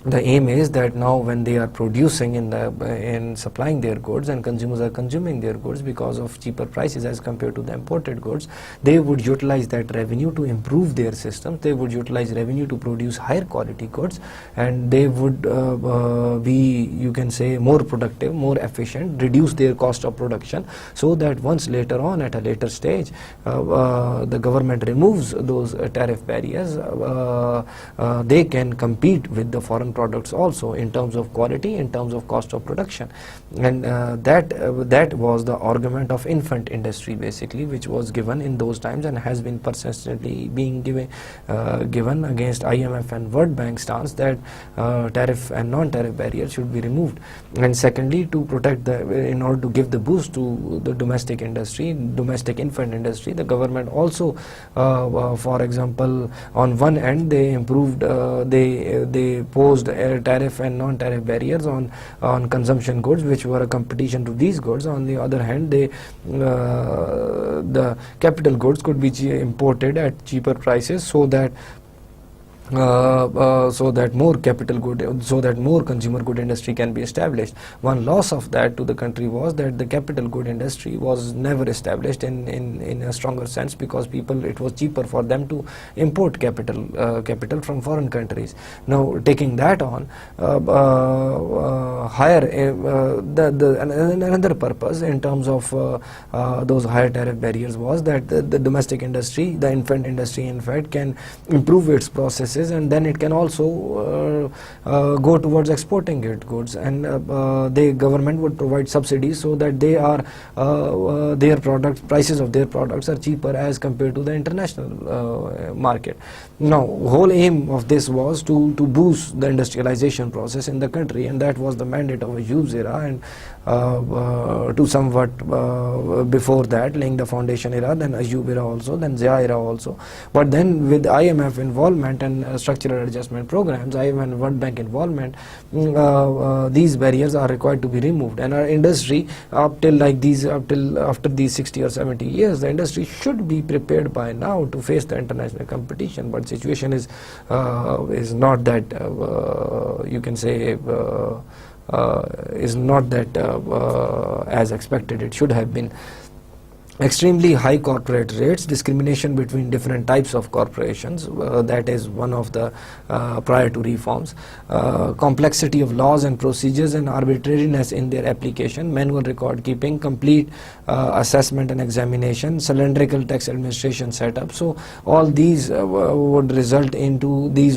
the aim is that now when they are producing in supplying their goods, and consumers are consuming their goods because of cheaper prices as compared to the imported goods, they would utilize that revenue to improve their systems. They would utilize revenue to produce higher quality goods, and they would be, you can say, more productive, more efficient, reduce their cost of production, so that once later on, at a later stage, the government removes those tariff barriers, they can compete with the foreign products also in terms of quality, in terms of cost of production. And that was the argument of infant industry basically, which was given in those times and has been persistently being given against IMF and World Bank stance that tariff and non-tariff barriers should be removed. And secondly, to protect in order to give the boost to the domestic industry, domestic infant industry, the government also, for example, on one end they improved, they posed tariff and non-tariff barriers on consumption goods, which were a competition to these goods. On the other hand, the capital goods could be imported at cheaper prices, so that more capital good, so that more consumer good industry can be established. One loss of that to the country was that the capital good industry was never established in a stronger sense, because it was cheaper for them to import capital from foreign countries. Now, taking that on, another purpose in terms of those higher tariff barriers was that the domestic industry, the infant industry in fact, can improve its processes, and then it can also go towards exporting goods, and the government would provide subsidies so that their prices of their products are cheaper as compared to the international market. Now, whole aim of this was to boost the industrialization process in the country, and that was the mandate of Ayyub's era, and to somewhat before that, laying the foundation era, then Ayyub era also, then Zia era also. But then with IMF involvement and structural adjustment programs, IMF and World Bank involvement, these barriers are required to be removed, and our industry after these 60 or 70 years, the industry should be prepared by now to face the international competition. But situation is not that you can say is not that as expected it should have been. Extremely high corporate rates, discrimination between different types of corporations, that is one of the prior to reforms, complexity of laws and procedures and arbitrariness in their application, manual record keeping, complete assessment and examination, cylindrical tax administration setup. So all these would result into this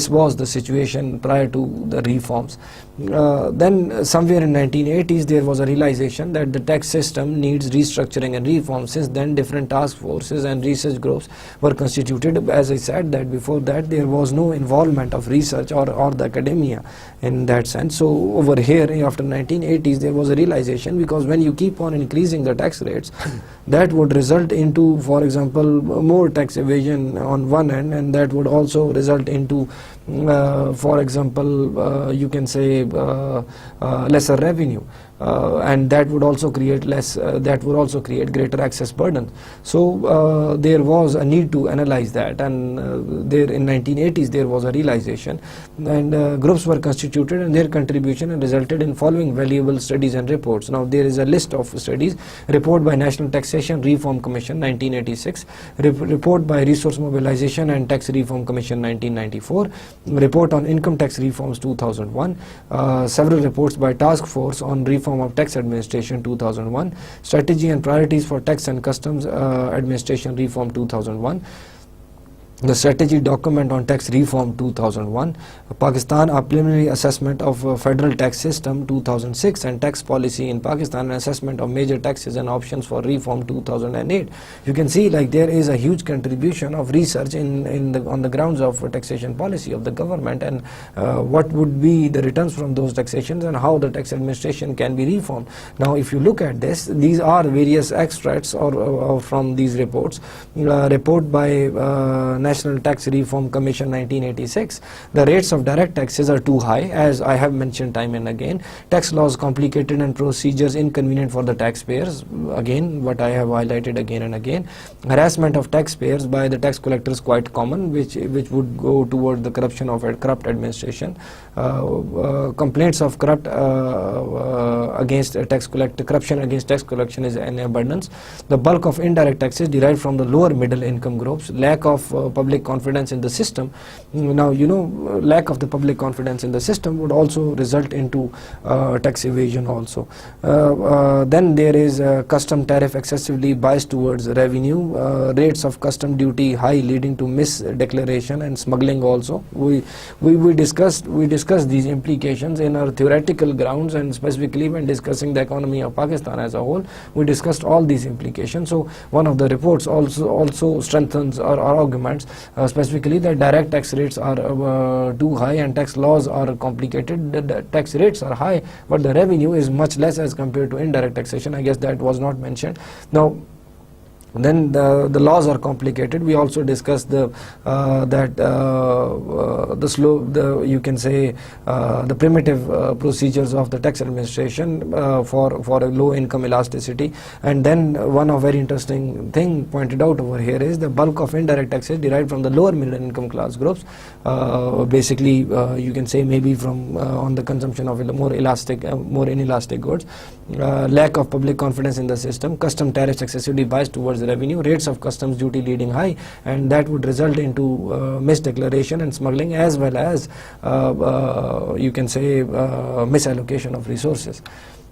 was the situation prior to the reforms. Then somewhere in 1980s there was a realization that the tax system needs restructuring and reform. Since then different task forces and research groups were constituted. As I said that before that there was no involvement of research or the academia in that sense. So over here after 1980s there was a realization, because when you keep on increasing the tax rates that would result into, for example, more tax evasion on one end, and that would also result into for example you can say lesser revenue, and that would also create greater access burden. So there was a need to analyze that, and there in 1980s there was a realization, and groups were constituted, and their contribution resulted in following valuable studies and reports. Now there is a list of studies: report by National Taxation Reform Commission 1986, report by Resource Mobilization and Tax Reform Commission 1994, report on Income Tax Reforms 2001, several reports by Task Force on Reform of Tax Administration 2001, Strategy and Priorities for Tax and Customs Administration Reform 2001, the Strategy Document on Tax Reform 2001, Pakistan, a preliminary assessment of federal tax system 2006, and tax policy in Pakistan, an assessment of major taxes and options for reform 2008. You can see like there is a huge contribution of research on the grounds of taxation policy of the government, and what would be the returns from those taxations and how the tax administration can be reformed. Now if you look at this, these are various extracts or from these reports. Report by National Tax Reform Commission 1986, the rates of direct taxes are too high, as I have mentioned time and again. Tax laws complicated and procedures inconvenient for the taxpayers, again what I have highlighted again and again. Harassment of taxpayers by the tax collectors quite common, which would go toward the corruption of a corrupt administration. Complaints of corruption against tax collection is in abundance. The bulk of indirect taxes derived from the lower middle income groups. Lack of public confidence in the system. Now lack of the public confidence in the system would also result into tax evasion also. Then there is custom tariff excessively biased towards revenue, rates of custom duty high leading to misdeclaration and smuggling also. We discussed these implications in our theoretical grounds, and specifically when discussing the economy of Pakistan as a whole, we discussed all these implications. So one of the reports also strengthens or arguments specifically that direct tax rates are too high and tax laws are complicated. The tax rates are high, but the revenue is much less as compared to indirect taxation. I guess that was not mentioned. Now then the laws are complicated. We also discussed the primitive procedures of the tax administration for a low income elasticity. And then one of very interesting thing pointed out over here is the bulk of indirect taxes derived from the lower middle income class groups. Basically you can say maybe from on the consumption of more inelastic goods. Lack of public confidence in the system, custom tariffs excessively biased towards the revenue, rates of customs duty leading high, and that would result into misdeclaration and smuggling, as well as you can say misallocation of resources.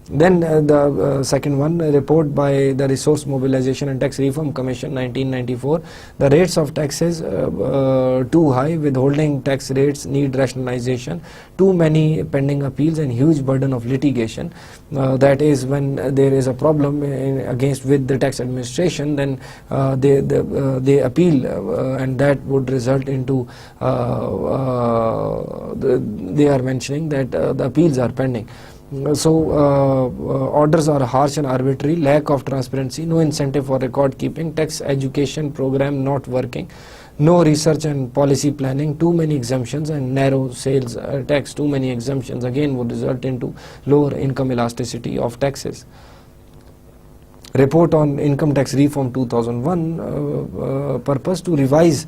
Then the second one, a report by the Resource Mobilization and Tax Reform Commission 1994, the rates of taxes too high, withholding tax rates need rationalization, too many pending appeals and huge burden of litigation. That is when there is a problem with the tax administration, then they appeal, and that would result into they are mentioning that the appeals are pending. So orders are harsh and arbitrary, lack of transparency, no incentive for record keeping, tax education program not working, no research and policy planning, too many exemptions and narrow sales tax. Too many exemptions again would result into lower income elasticity of taxes. Report on Income Tax Reform 2001, purpose to revise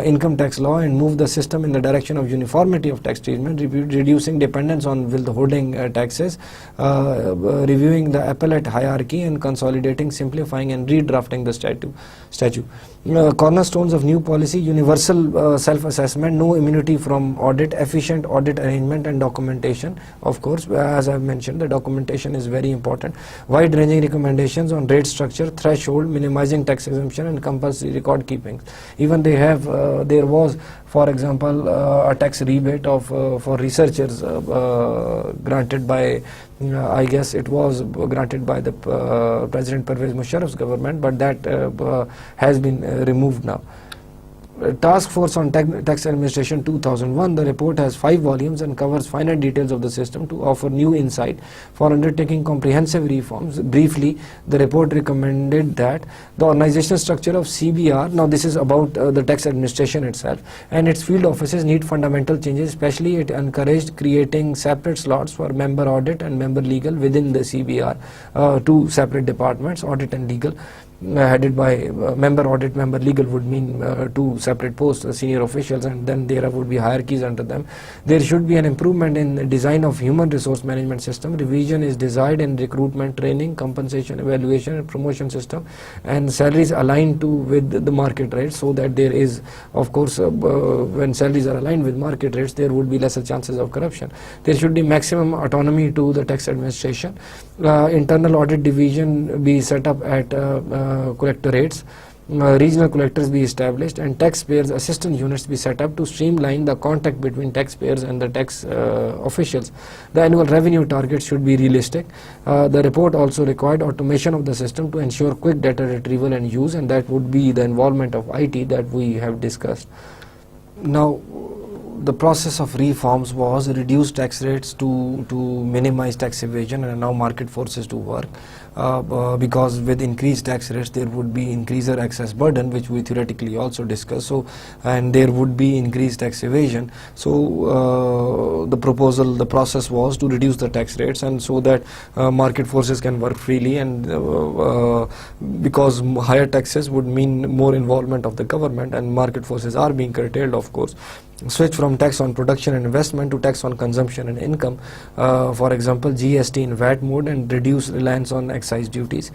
income tax law and move the system in the direction of uniformity of tax treatment, reducing dependence on withholding taxes, reviewing the appellate hierarchy and consolidating, simplifying and redrafting the statute. Cornerstones of new policy: universal self-assessment, no immunity from audit, efficient audit arrangement and documentation. Of course, as I have mentioned, the documentation is very important. Wide-ranging recommendations regulations on rate structure, threshold, minimizing tax exemption, and compulsory record keeping. Even they have, there was, for example, a tax rebate of for researchers granted by, I guess it was granted by the President Pervez Musharraf's government, but that has been removed now. Task Force on Tax Administration 2001, the report has 5 volumes and covers finer details of the system to offer new insight for undertaking comprehensive reforms. Briefly, the report recommended that the organizational structure of CBR, now this is about the tax administration itself, and its field offices need fundamental changes. Especially it encouraged creating separate slots for member audit and member legal within the CBR, 2 separate departments, audit and legal, headed by member audit. Member legal would mean 2 separate posts, senior officials, and then there would be hierarchies under them. There should be an improvement in the design of human resource management system. Revision is desired in recruitment, training, compensation, evaluation, and promotion system, and salaries aligned to with the market rates, so that there is, of course, when salaries are aligned with market rates, there would be lesser chances of corruption. There should be maximum autonomy to the tax administration. Internal audit division be set up at collectorates. Regional collectors be established, and taxpayers assistance units be set up to streamline the contact between taxpayers and the tax officials. The annual revenue targets should be realistic. The report also required automation of the system to ensure quick data retrieval and use, and that would be the involvement of IT that we have discussed. Now, the process of reforms was reduce tax rates to minimize tax evasion and allow market forces to work, because with increased tax rates there would be increased excess burden, which we theoretically also discussed. So, and there would be increased tax evasion. So the process was to reduce the tax rates, and so that market forces can work freely, and because higher taxes would mean more involvement of the government, and market forces are being curtailed, of course. Switch from tax on production and investment to tax on consumption and income, for example GST in VAT mode, and reduce reliance on excise duties.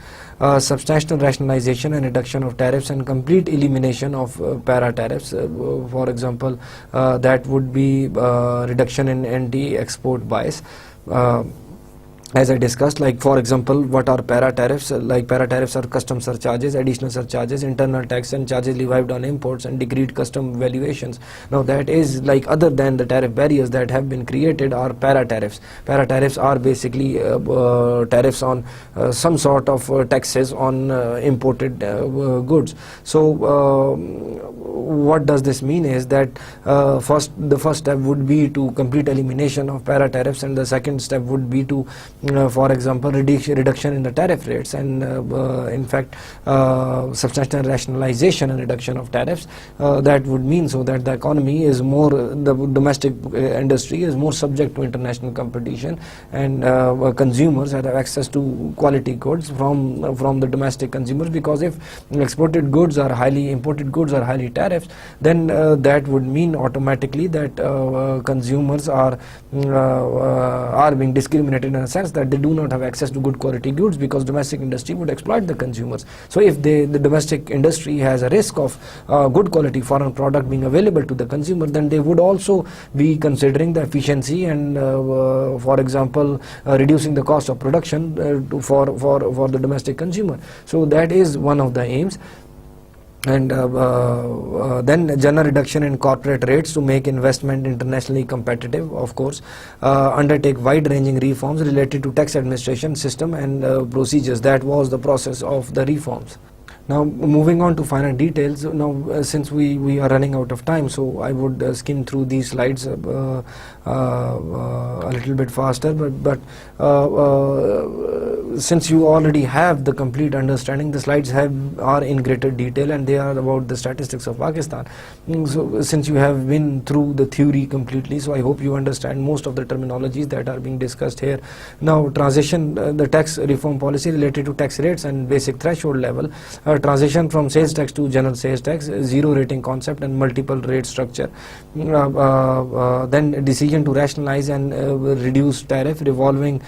Substantial rationalization and reduction of tariffs and complete elimination of para tariffs, for example that would be reduction in anti-export bias. As I discussed, like for example, what are para tariffs? Like para tariffs are custom surcharges, additional surcharges, internal tax, and charges levied on imports, and decreed custom valuations. Now that is like, other than the tariff barriers that have been created, are para tariffs. Para tariffs are basically tariffs on some sort of taxes on imported goods. So what does this mean is that the first step would be to complete elimination of para tariffs, and the second step would be to for example reduction in the tariff rates, and in fact substantial rationalization and reduction of tariffs. That would mean so that the economy is more, the domestic industry is more subject to international competition, and consumers have access to quality goods from the domestic consumers, because if imported goods are highly tariffed, then that would mean automatically that consumers are being discriminated, in a sense that they do not have access to good quality goods, because domestic industry would exploit the consumers. So if the domestic industry has a risk of good quality foreign product being available to the consumer, then they would also be considering the efficiency and for example reducing the cost of production for the domestic consumer. So that is one of the aims. And then general reduction in corporate rates to make investment internationally competitive, of course. Undertake wide-ranging reforms related to tax administration system and procedures. That was the process of the reforms. Now moving on to finer details. Now since we are running out of time, so I would skim through these slides a little bit faster, but since you already have the complete understanding, the slides are in greater detail, and they are about the statistics of Pakistan. So since you have been through the theory completely, so I hope you understand most of the terminologies that are being discussed here. Now transition, the tax reform policy related to tax rates and basic threshold level. Transition from sales tax to general sales tax, zero rating concept and multiple rate structure. Then decision to rationalize and reduce tariff, resolving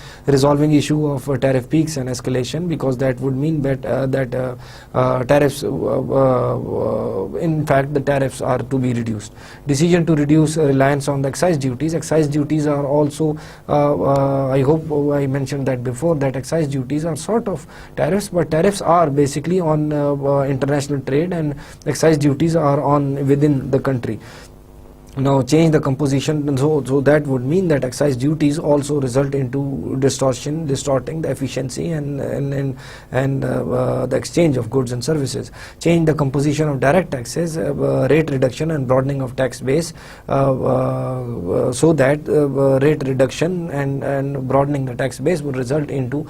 issue of tariff peak peaks and escalation, because that would mean that tariffs, in fact, the tariffs are to be reduced. Decision to reduce reliance on the excise duties. Excise duties are also, I hope I mentioned that before, that excise duties are sort of tariffs, but tariffs are basically on international trade, and excise duties are on within the country. Now change the composition, so that would mean that excise duties also result into distorting the efficiency and the exchange of goods and services. Change the composition of direct taxes, rate reduction and broadening of tax base, so that rate reduction and broadening the tax base would result into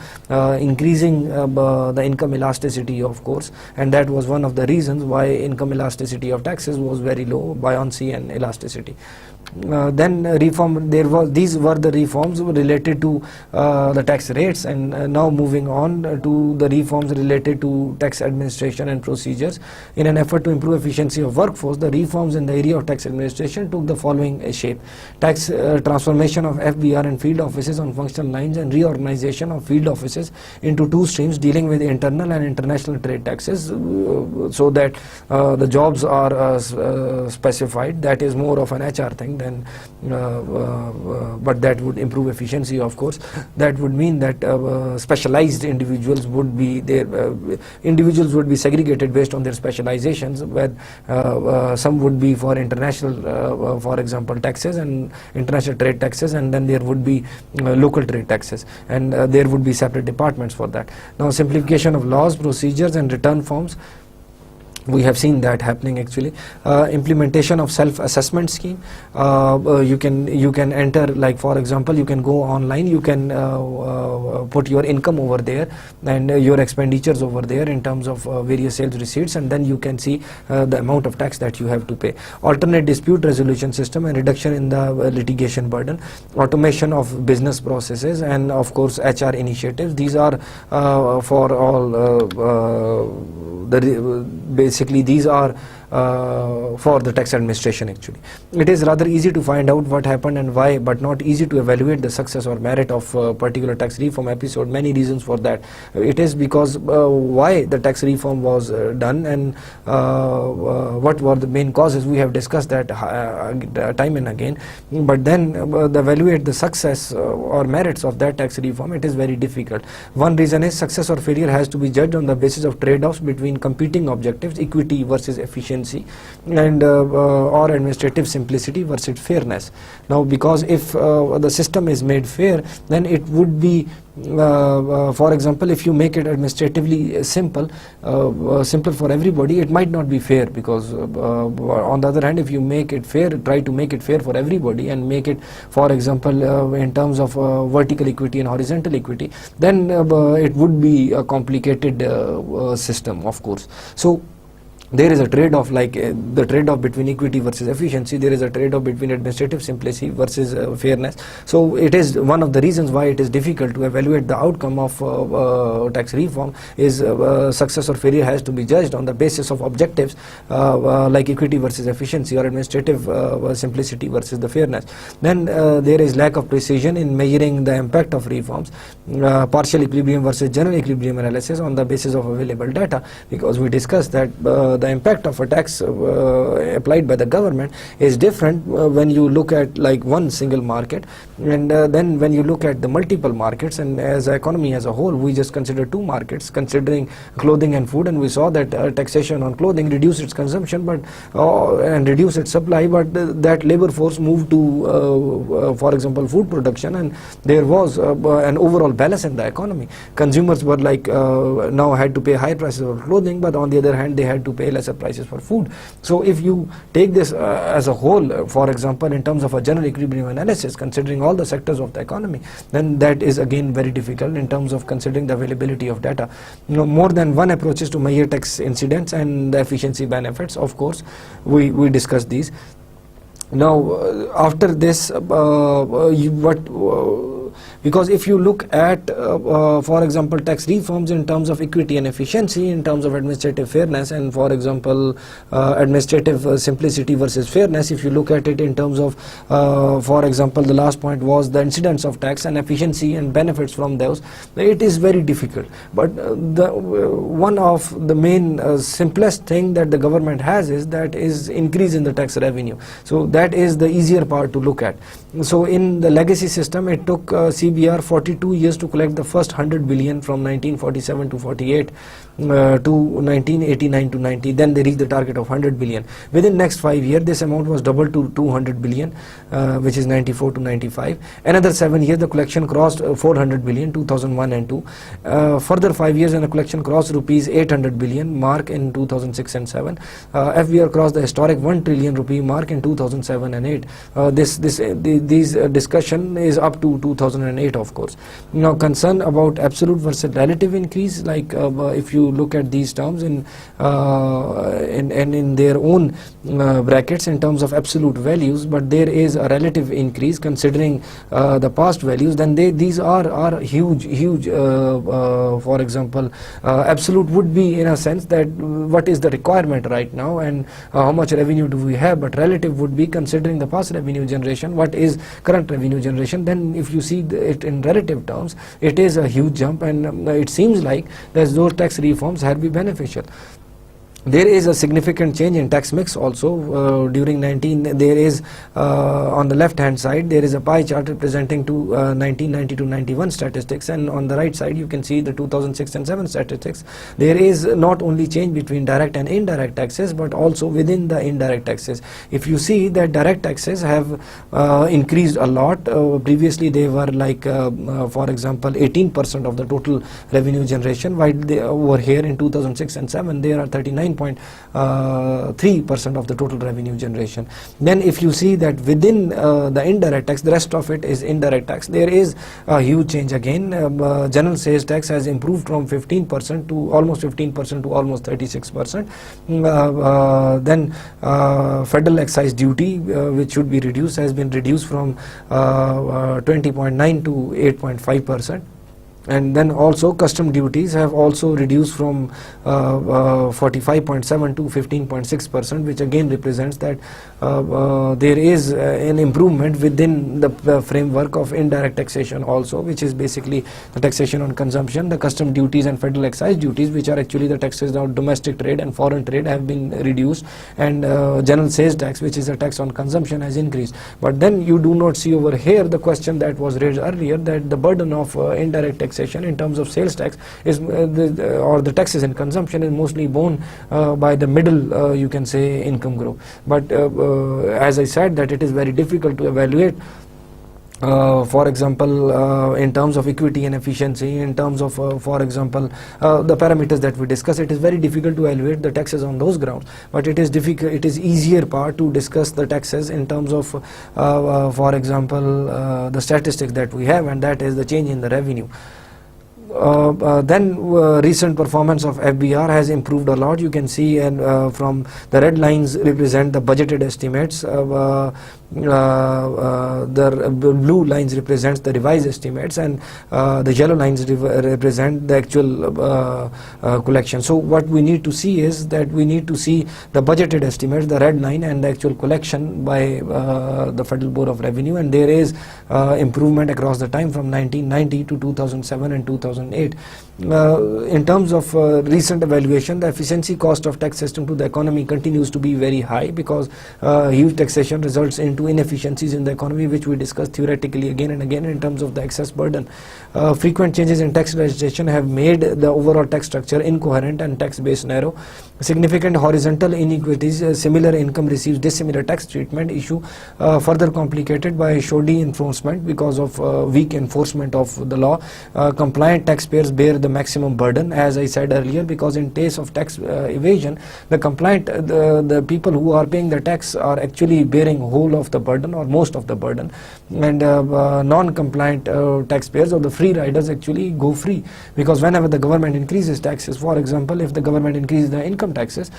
increasing the income elasticity, of course, and that was one of the reasons why income elasticity of taxes was very low, buoyancy and elasticity. Then reform, these were the reforms related to the tax rates, and now moving on to the reforms related to tax administration and procedures. In an effort to improve efficiency of workforce, the reforms in the area of tax administration took the following shape: tax transformation of FBR and field offices on functional lines, and reorganization of field offices into two streams dealing with internal and international trade taxes, so that the jobs are specified. That is more of an HR thing than, but that would improve efficiency, of course. That would mean that specialized individuals would be there. Individuals would be segregated based on their specializations, where some would be for international, for example, taxes and international trade taxes, and then there would be local trade taxes, and there would be separate departments for that. Now simplification of laws, procedures and return forms. We have seen that happening actually. Implementation of self-assessment scheme. You can enter, like for example, you can go online, you can put your income over there and your expenditures over there in terms of various sales receipts, and then you can see the amount of tax that you have to pay. Alternate dispute resolution system and reduction in the litigation burden. Automation of business processes, and of course HR initiatives. These are for all basically these are for the tax administration actually. It is rather easy to find out what happened and why, but not easy to evaluate the success or merit of particular tax reform episode. Many reasons for that. It is because why the tax reform was done, and what were the main causes. We have discussed that time and again, but then evaluate the success or merits of that tax reform, it is very difficult. One reason is success or failure has to be judged on the basis of trade-offs between competing objectives, equity versus efficiency, and or administrative simplicity versus fairness. Now because if the system is made fair, then it would be for example, if you make it administratively simple for everybody, it might not be fair, because on the other hand, if you make it fair, try to make it fair for everybody and make it, for example, in terms of vertical equity and horizontal equity, then it would be a complicated system, of course. So there is a trade-off, like the trade-off between equity versus efficiency. There is a trade-off between administrative simplicity versus fairness. So it is one of the reasons why it is difficult to evaluate the outcome of tax reform. Is success or failure has to be judged on the basis of objectives like equity versus efficiency, or administrative simplicity versus the fairness. Then there is lack of precision in measuring the impact of reforms, partial equilibrium versus general equilibrium analysis on the basis of available data, because we discussed that the impact of a tax applied by the government is different when you look at like one single market, and then when you look at the multiple markets. And as an economy as a whole, we just consider two markets, considering clothing and food, and we saw that taxation on clothing reduced its consumption but and reduced its supply, but that labor force moved to for example food production, and there was an overall balance in the economy. Consumers were like now had to pay higher prices for clothing, but on the other hand they had to pay lesser prices for food. So if you take this as a whole, for example in terms of a general equilibrium analysis, considering all the sectors of the economy, then that is again very difficult in terms of considering the availability of data. More than one approaches to measure tax incidents and the efficiency benefits. Of course we discussed these. Now after this Because if you look at, for example, tax reforms in terms of equity and efficiency, in terms of administrative fairness, and for example, administrative simplicity versus fairness, if you look at it in terms of, for example, the last point was the incidence of tax and efficiency and benefits from those, it is very difficult. But one of the main simplest thing that the government has is that is increase in the tax revenue. So that is the easier part to look at. So in the legacy system, it took CBR 42 years to collect the first 100 billion from 1947 to 48 to 1989 to 90. Then they reached the target of 100 billion. Within next 5 years, this amount was doubled to 200 billion, which is 94 to 95. Another 7 years, the collection crossed 400 billion, 2001 and 2. Further 5 years, and the collection crossed rupees 800 billion mark in 2006 and 7. FBR crossed the historic 1 trillion rupee mark in 2007 and 8. These discussion is up to 2008, of course. Now, concern about absolute versus relative increase, like if you look at these terms in their own brackets in terms of absolute values, but there is a relative increase considering the past values, then these are huge. For example, absolute would be in a sense that what is the requirement right now and how much revenue do we have, but relative would be considering the past revenue generation, what is current revenue generation. Then if you see it in relative terms, it is a huge jump, and it seems like that those tax reforms have been beneficial. There is a significant change in tax mix also during 19. There is on the left hand side there is a pie chart representing 1990 to 91 statistics, and on the right side you can see the 2006 and 7 statistics. There is not only change between direct and indirect taxes, but also within the indirect taxes. If you see that direct taxes have increased a lot. Previously they were like for example 18% of the total revenue generation, while they over here in 2006 and 7 there are 39.3% of the total revenue generation. Then if you see that within the indirect tax, the rest of it is indirect tax, there is a huge change again. General sales tax has improved from 15% to almost 15% to almost 36%. Then federal excise duty, which should be reduced, has been reduced from 20.9 to 8.5%. And then also custom duties have also reduced from 45.7 to 15.6%, which again represents that there is an improvement within the framework of indirect taxation also, which is basically the taxation on consumption. The custom duties and federal excise duties, which are actually the taxes on domestic trade and foreign trade, have been reduced, and general sales tax, which is a tax on consumption, has increased. But then you do not see over here the question that was raised earlier, that the burden of indirect taxation in terms of sales tax is or the taxes in consumption is mostly borne by the middle you can say income group. But as I said, that it is very difficult to evaluate for example in terms of equity and efficiency, in terms of for example the parameters that we discuss, it is very difficult to evaluate the taxes on those grounds. But it is difficult, it is easier part to discuss the taxes in terms of for example the statistics that we have, and that is the change in the revenue. Then recent performance of FBR has improved a lot. You can see, and from the red lines represent the budgeted estimates, the blue lines represents the revised estimates, and the yellow lines represent the actual collection. So what we need to see is that we need to see the budgeted estimates, the red line, and the actual collection by the Federal Bureau of Revenue, and there is improvement across the time from 1990 to 2007 and 2008. In terms of recent evaluation, the efficiency cost of tax system to the economy continues to be very high, because huge taxation results into inefficiencies in the economy, which we discussed theoretically again and again in terms of the excess burden. Frequent changes in tax legislation have made the overall tax structure incoherent and tax base narrow. Significant horizontal inequities, similar income receives dissimilar tax treatment issue, further complicated by shoddy enforcement because of weak enforcement of the law. Compliant taxpayers bear the maximum burden, as I said earlier, because in case of tax evasion, the compliant, the people who are paying the tax are actually bearing whole of the burden or most of the burden, and non-compliant taxpayers or the free riders actually go free, because whenever the government increases taxes, for example, if the government increases the income taxes,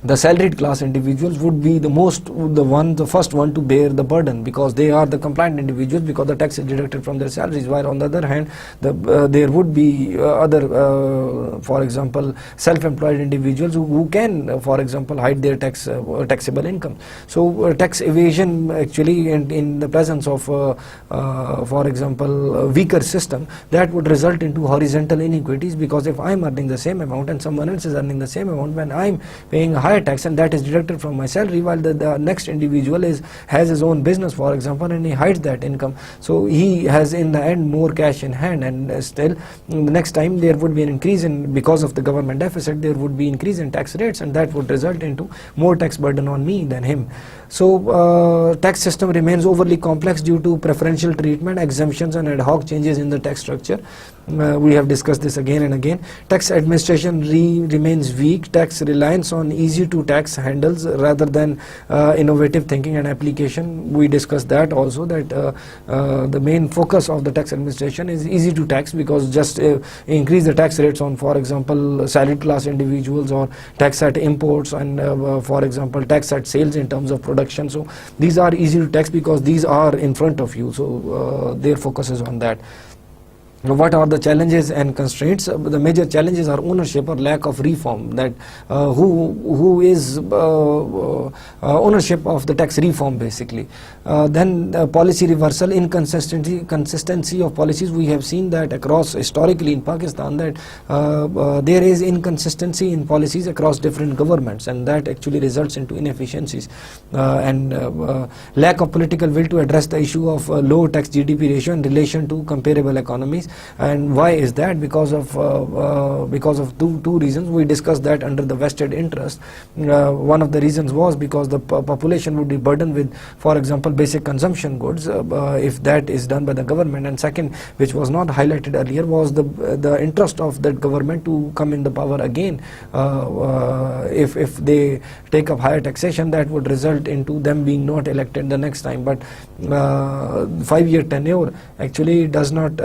the salaried class individuals would be the first one to bear the burden, because they are the compliant individuals, because the tax is deducted from their salaries. While on the other hand, there would be other, for example, self-employed individuals who can, for example, hide their taxable income. So tax evasion actually in the presence of, for example, a weaker system, that would result into horizontal inequities, because if I'm earning the same amount and someone else is earning the same amount, when I'm paying a higher tax and that is deducted from my salary, while the next individual has his own business, for example, and he hides that income, so he has in the end more cash in hand, and still the next time there would be an increase in, because of the government deficit, there would be increase in tax rates, and that would result into more tax burden on me than him. So tax system remains overly complex due to preferential treatment, exemptions and ad hoc changes in the tax structure. We have discussed this again and again. Tax administration remains weak. Tax reliance on easy to tax handles rather than innovative thinking and application. We discussed that also, that the main focus of the tax administration is easy to tax, because just increase the tax rates on, for example, salaried class individuals, or tax at imports, and for example tax at sales in terms of production. So these are easy to tax because these are in front of you, so their focus is on that. What are the challenges and constraints? The major challenges are ownership or lack of reform. That who is ownership of the tax reform, basically. Then policy reversal, consistency of policies. We have seen that across historically in Pakistan, that there is inconsistency in policies across different governments, and that actually results into inefficiencies, and lack of political will to address the issue of low tax GDP ratio in relation to comparable economies. And why is that? Because of two reasons. We discussed that under the vested interest. One of the reasons was because the population would be burdened with, for example, basic consumption goods if that is done by the government. And second, which was not highlighted earlier, was the interest of that government to come in the power again. If they take up higher taxation, that would result into them being not elected the next time. But 5-year tenure actually does not,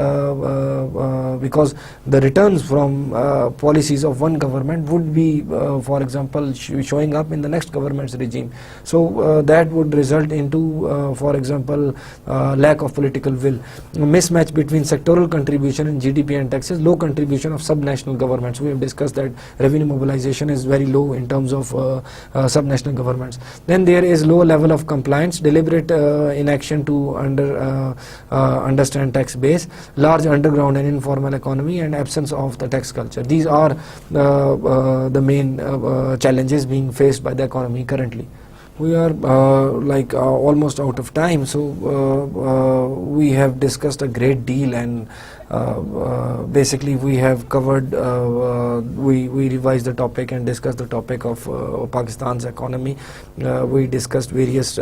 because the returns from policies of one government would be, for example, showing up in the next government's regime. So that would result into, for example, lack of political will. Mismatch between sectoral contribution in GDP and taxes, low contribution of subnational governments. We have discussed that revenue mobilization is very low in terms of subnational governments. Then there is low level of compliance, deliberate inaction to understand tax base, large underground and informal economy, and absence of the tax culture. These are the main challenges being faced by the economy currently. We are almost out of time, so we have discussed a great deal, and basically we have covered, we revised the topic and discussed the topic of Pakistan's economy. We discussed various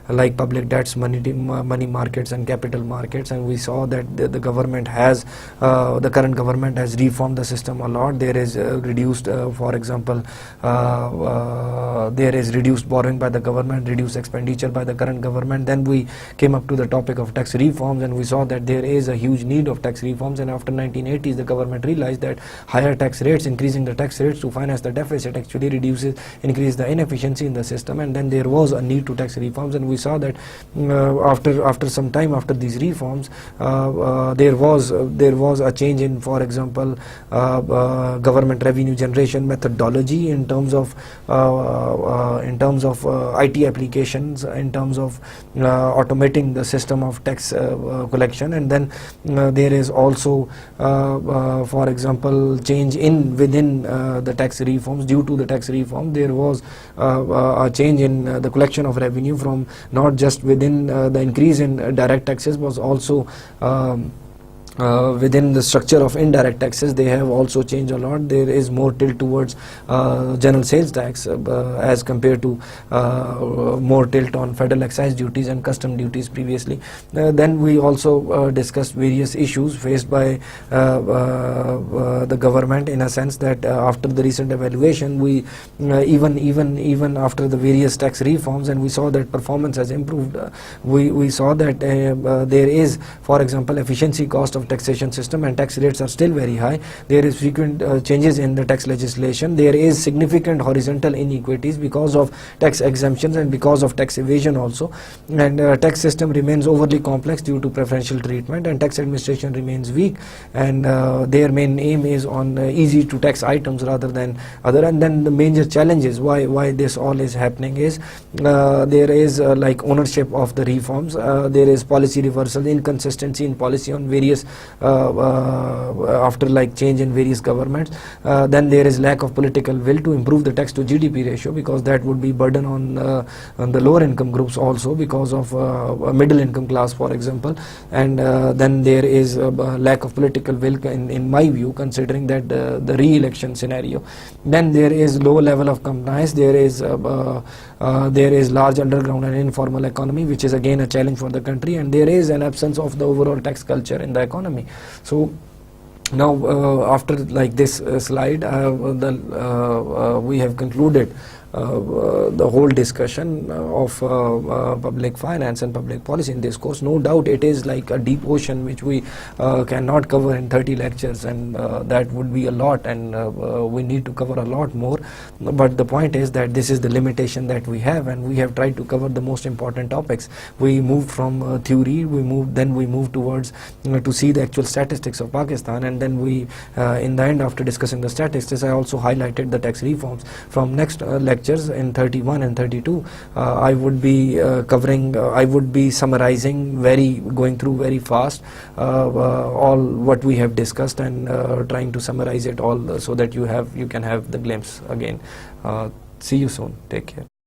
like public debts, money markets and capital markets, and we saw that the government has, the current government has reformed the system a lot. There is reduced, for example, there is reduced borrowing by the government, reduced expenditure by the current government. Then we came up to the topic of tax reforms, and we saw that there is a huge need of tax reforms, and after 1980s the government realized that higher tax rates, increasing the tax rates to finance the deficit, actually increase the inefficiency in the system, and then there was a need to tax reforms. And we saw that after some time after these reforms, there was a change in, for example, government revenue generation methodology in terms of IT applications, in terms of automating the system of tax collection. And then there is also, for example, change within the tax reforms. Due to the tax reform, there was a change in the collection of revenue, from not just within the increase in direct taxes, was also within the structure of indirect taxes. They have also changed a lot. There is more tilt towards general sales tax as compared to more tilt on federal excise duties and custom duties previously. Then we also discussed various issues faced by the government, in a sense that after the recent evaluation, we even after the various tax reforms, and we saw that performance has improved. We saw that there is, for example, efficiency cost of taxation system, and tax rates are still very high. There is frequent changes in the tax legislation. There is significant horizontal inequities because of tax exemptions and because of tax evasion also, and tax system remains overly complex due to preferential treatment, and tax administration remains weak, and their main aim is on easy to tax items rather than other. And then the major challenges why this all is happening is there is like ownership of the reforms, there is policy reversal, inconsistency in policy on various after like change in various governments. Then there is lack of political will to improve the tax to GDP ratio, because that would be burden on the lower income groups also, because of middle income class, for example. And then there is lack of political will in my view, considering that the re-election scenario. Then there is low level of compliance. There is large underground and informal economy, which is again a challenge for the country, and there is an absence of the overall tax culture in the economy. So now after like this slide, we have concluded the whole discussion of public finance and public policy in this course. No doubt it is like a deep ocean which we cannot cover in 30 lectures, and that would be a lot, and we need to cover a lot more. But the point is that this is the limitation that we have, and we have tried to cover the most important topics. We moved from theory, we moved towards to see the actual statistics of Pakistan, and then we in the end, after discussing the statistics, I also highlighted the tax reforms. From next lectures in 31 and 32, I would be I would be summarizing going through very fast all what we have discussed, and trying to summarize it all so that you can have the glimpse again. See you soon. Take care.